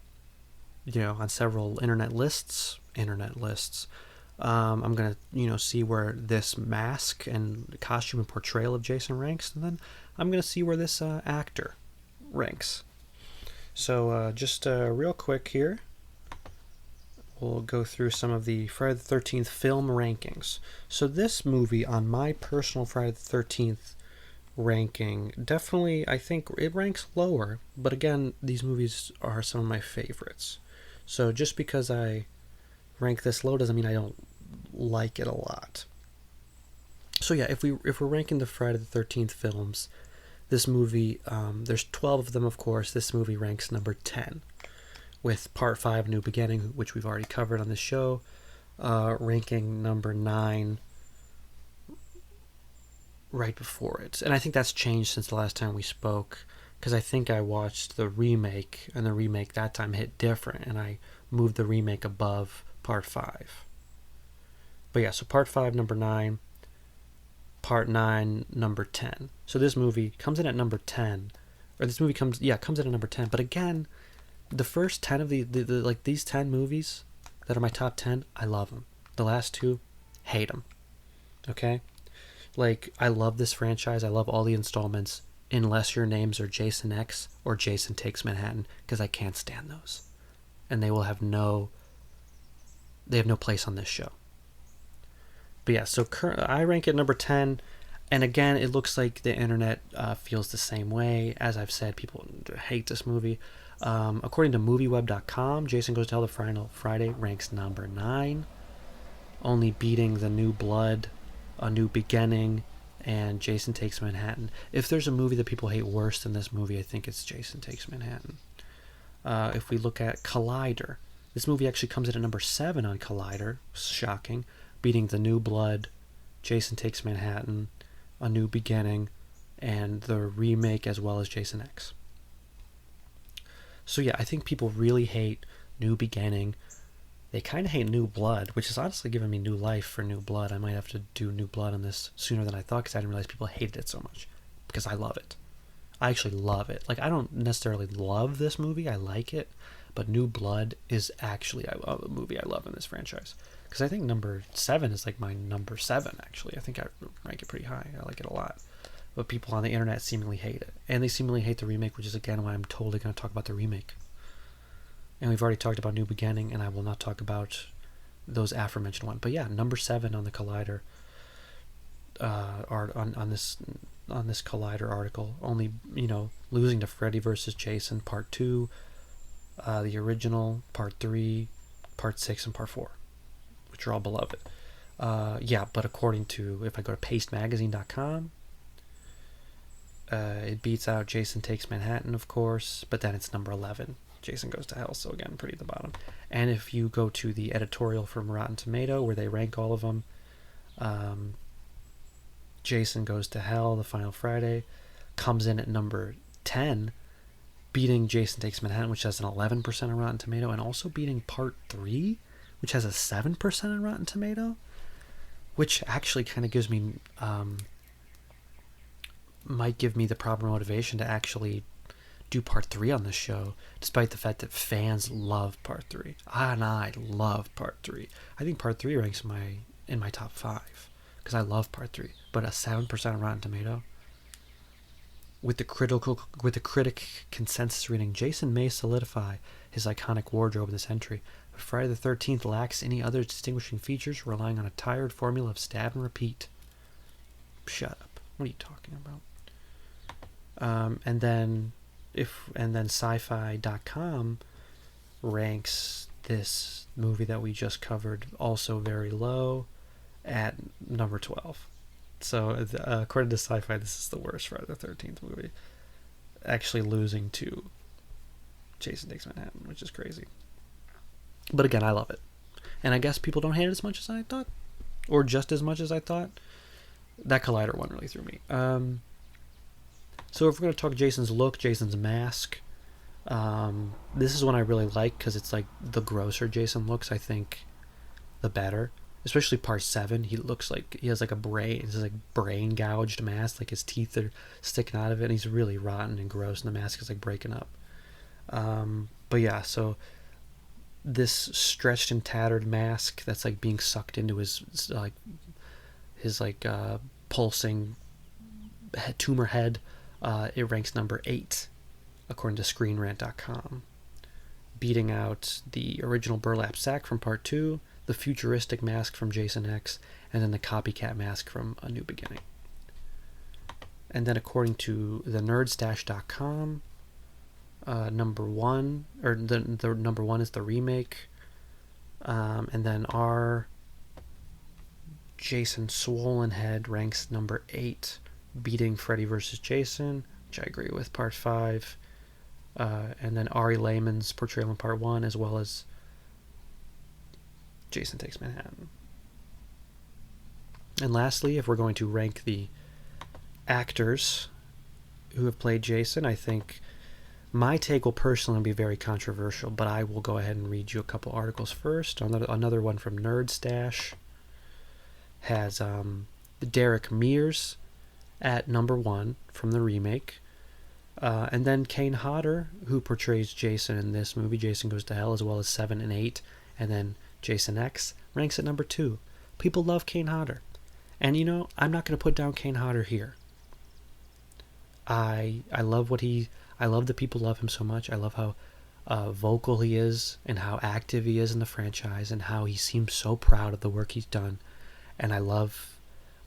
several internet lists. I'm going to, see where this mask and costume and portrayal of Jason ranks, and then I'm going to see where this actor ranks. So just real quick here, we'll go through some of the Friday the 13th film rankings. So this movie, on my personal Friday the 13th ranking, definitely, I think it ranks lower, but again, these movies are some of my favorites. So just because I rank this low doesn't mean I don't like it a lot. So yeah, if we're ranking the Friday the 13th films, this movie, there's 12 of them, of course. This movie ranks number 10, with Part 5, New Beginning, which we've already covered on the show, ranking number 9 right before it. And I think that's changed since the last time we spoke, because I think I watched the remake, and the remake that time hit different, and I moved the remake above Part 5. But yeah, so Part 5, number 9, Part 9, number 10. So this movie comes in at number 10, or this movie comes in at number 10, but again, the first 10 of the like these 10 movies that are my top 10, I love them. The last 2, hate them. Okay? Like, I love this franchise. I love all the installments, unless your names are Jason X or Jason Takes Manhattan, because I can't stand those. And they have no place on this show. But yeah, so I rank it number 10. And again, it looks like the internet feels the same way. As I've said, people hate this movie. According to MovieWeb.com, Jason Goes to Hell the Final Friday ranks number 9, only beating The New Blood, A New Beginning, and Jason Takes Manhattan. If there's a movie that people hate worse than this movie, I think it's Jason Takes Manhattan. If we look at Collider, this movie actually comes in at number 7 on Collider, shocking, beating The New Blood, Jason Takes Manhattan, A New Beginning, and the remake, as well as Jason X. So yeah, I think people really hate New Beginning. They kind of hate New Blood, which is honestly giving me new life for New Blood. I might have to do New Blood on this sooner than I thought, because I didn't realize people hated it so much. Because I love it. I actually love it. Like, I don't necessarily love this movie. I like it. but New Blood is actually a movie I love in this franchise. Because I think number 7 is like my number 7, actually. I think I rank it pretty high. I like it a lot. But people on the internet seemingly hate it. And they seemingly hate the remake, which is, again, why I'm totally going to talk about the remake. And we've already talked about New Beginning, and I will not talk about those aforementioned ones. But yeah, number 7 on the Collider on this Collider article. Only, losing to Freddy vs. Jason Part 2, the original, Part 3, Part 6, and Part 4, which are all beloved. But according to, if I go to pastemagazine.com, it beats out Jason Takes Manhattan, of course, but then it's number 11. Jason Goes to Hell, so again, pretty at the bottom. And if you go to the editorial from Rotten Tomato, where they rank all of them, Jason Goes to Hell, The Final Friday, comes in at number 10, beating Jason Takes Manhattan, which has an 11% on Rotten Tomato, and also beating Part 3, which has a 7% on Rotten Tomato, which actually kind of gives me, might give me the proper motivation to actually do Part 3 on this show, despite the fact that fans love Part 3. And I love Part 3. I think Part 3 ranks in my top 5, because I love Part 3. But a 7% on Rotten Tomato, with the critic consensus reading, Jason may solidify his iconic wardrobe in this entry, but Friday the 13th lacks any other distinguishing features, relying on a tired formula of stab and repeat. Shut up. What are you talking about? And then sci-fi.com ranks this movie that we just covered also very low at number 12. So according to Sci-Fi, this is the worst Friday the 13th movie, actually losing to Jason Takes Manhattan, which is crazy. But again, I love it, and I guess people don't hate it as much as I thought, or just as much as I thought. That Collider one really threw me. So if we're going to talk Jason's look, Jason's mask, this is one I really like, because it's like the grosser Jason looks, I think, the better. Especially Part 7, he looks like he has like a brain, it's like brain gouged mask, like his teeth are sticking out of it, and he's really rotten and gross, and the mask is like breaking up. But yeah, so this stretched and tattered mask that's like being sucked into his pulsing tumor head, it ranks number 8 according to ScreenRant.com, beating out the original burlap sack from Part 2, the futuristic mask from Jason X, and then the copycat mask from A New Beginning. And then according to the nerdstash.com, number 1, or the number 1 is the remake, and then our Jason Swollen Head ranks number 8, beating Freddy vs. Jason, which I agree with, Part 5, and then Ari Lehman's portrayal in Part 1, as well as Jason Takes Manhattan. And lastly, if we're going to rank the actors who have played Jason, I think my take will personally be very controversial, but I will go ahead and read you a couple articles first. Another one from Nerd Stash has Derek Mears at number 1 from the remake. And then Kane Hodder, who portrays Jason in this movie, Jason Goes to Hell, as well as 7 and 8. And then Jason X ranks at number 2. People love Kane Hodder. And I'm not going to put down Kane Hodder here. I love that people love him so much. I love how vocal he is, and how active he is in the franchise, and how he seems so proud of the work he's done. And I love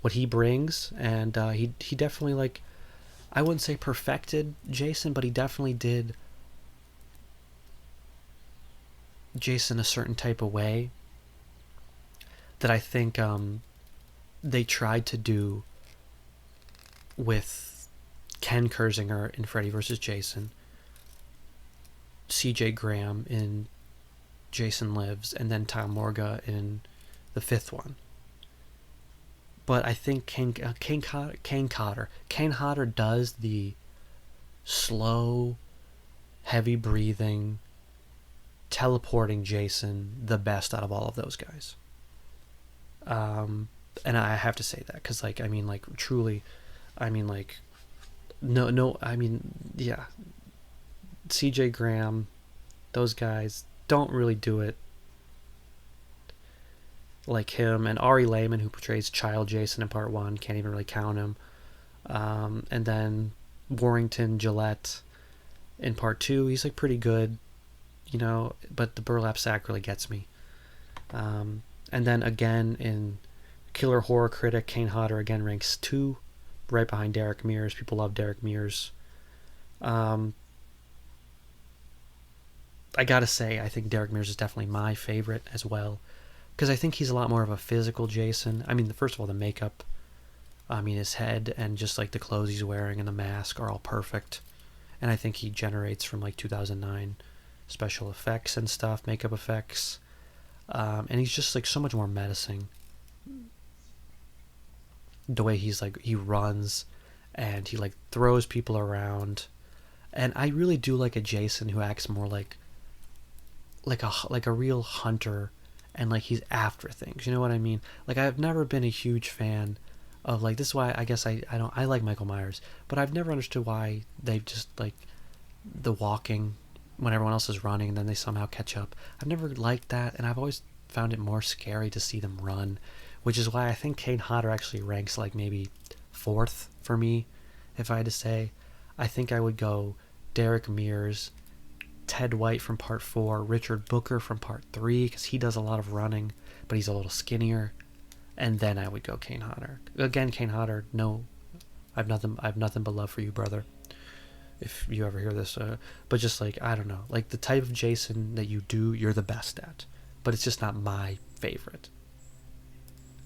what he brings, and he definitely, I wouldn't say perfected Jason, but he definitely did Jason a certain type of way that I think they tried to do with Ken Kersinger in Freddy vs. Jason, C.J. Graham in Jason Lives, and then Tom Morga in the 5th one. But I think Kane Hodder does the slow, heavy breathing, teleporting Jason the best out of all of those guys. And I have to say that, because truly, yeah, CJ Graham Those guys don't really do it like him. And Ari Lehman, who portrays Child Jason in part 1, can't even really count him. And then Warrington Gillette in part 2, he's like pretty good, but the burlap sack really gets me. And then again in Killer Horror Critic, Kane Hodder again ranks 2, right behind Derek Mears. People love Derek Mears. I gotta say, I think Derek Mears is definitely my favorite as well, because I think he's a lot more of a physical Jason. I mean, first of all, the makeup, his head and just like the clothes he's wearing and the mask are all perfect, and I think he generates from like 2009 special effects and stuff, makeup effects, and he's just like so much more menacing. The way he runs, and he like throws people around, and I really do like a Jason who acts more like a real hunter, and like he's after things. You know what I mean? Like, I've never been a huge fan of, like, this is why I guess I like Michael Myers, but I've never understood why they just like the walking when everyone else is running and then they somehow catch up. I've never liked that, and I've always found it more scary to see them run, which is why I think Kane Hodder actually ranks like maybe 4th for me. If I had to say, I think I would go Derek Mears, Ted White from part 4, Richard Booker from part 3, because he does a lot of running, but he's a little skinnier, and then I would go Kane Hodder. Again, Kane Hodder, no, I've nothing but love for you, brother, if you ever hear this, but just like, I don't know, like the type of Jason that you do, you're the best at, but it's just not my favorite.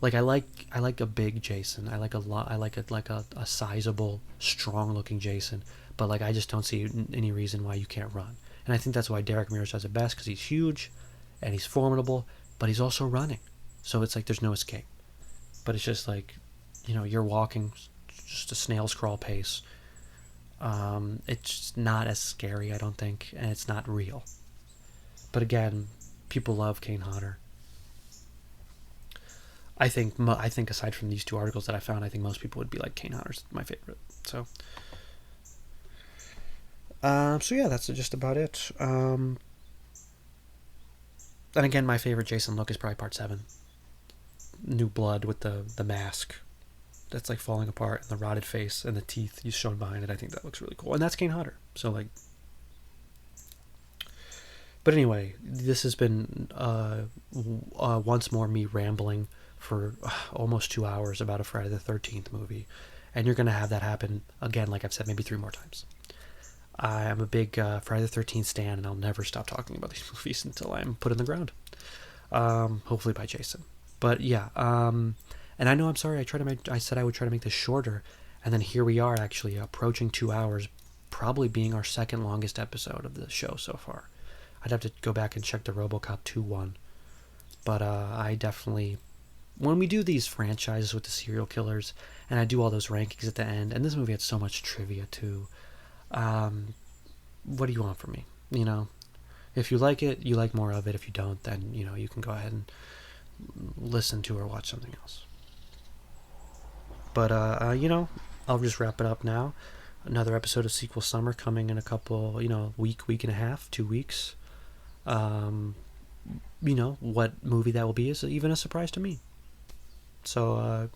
Like, I like a big Jason. I like a sizable, strong-looking Jason. But like, I just don't see any reason why you can't run. And I think that's why Derek Mears does it best, because he's huge, and he's formidable, but he's also running. So it's like there's no escape. But it's just like, you're walking just a snail's crawl pace. It's not as scary, I don't think, and it's not real. But again, people love Kane Hodder. I think aside from these 2 articles that I found, I think most people would be like, Kane Hodder's my favorite. So yeah, that's just about it. And again, my favorite Jason look is probably part 7. New blood with the mask that's like falling apart, and the rotted face and the teeth he's shown behind it. I think that looks really cool. And that's Kane Hodder. So like, but anyway, this has been once more me rambling for almost 2 hours about a Friday the 13th movie, and you're gonna have that happen again, like I've said, maybe 3 more times. I am a big Friday the 13th stan, and I'll never stop talking about these movies until I'm put in the ground. Hopefully by Jason. But yeah, and I know, I'm sorry, I said I would try to make this shorter, and then here we are actually approaching 2 hours, probably being our second longest episode of the show so far. I'd have to go back and check the RoboCop 2 one. But I definitely, when we do these franchises with the serial killers, and I do all those rankings at the end, and this movie had so much trivia too, what do you want from me? If you like it, you like more of it. If you don't, then you can go ahead and listen to or watch something else. But I'll just wrap it up now. Another episode of Sequel Summer coming in a couple, week and a half, 2 weeks. What movie that will be is even a surprise to me. So,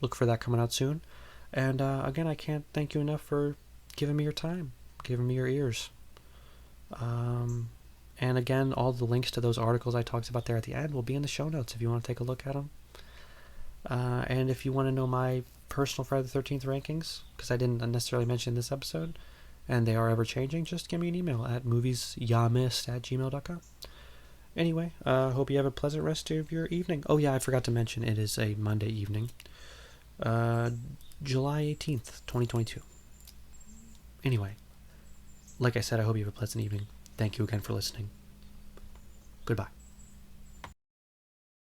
look for that coming out soon. And again, I can't thank you enough for giving me your time, giving me your ears. And again, all the links to those articles I talked about there at the end will be in the show notes if you want to take a look at them. And if you want to know my personal Friday the 13th rankings, because I didn't necessarily mention this episode, and they are ever changing, just give me an email at moviesyamissed@gmail.com. Anyway, hope you have a pleasant rest of your evening. Oh yeah, I forgot to mention it is a Monday evening. July 18th, 2022. Anyway, like I said, I hope you have a pleasant evening. Thank you again for listening. Goodbye.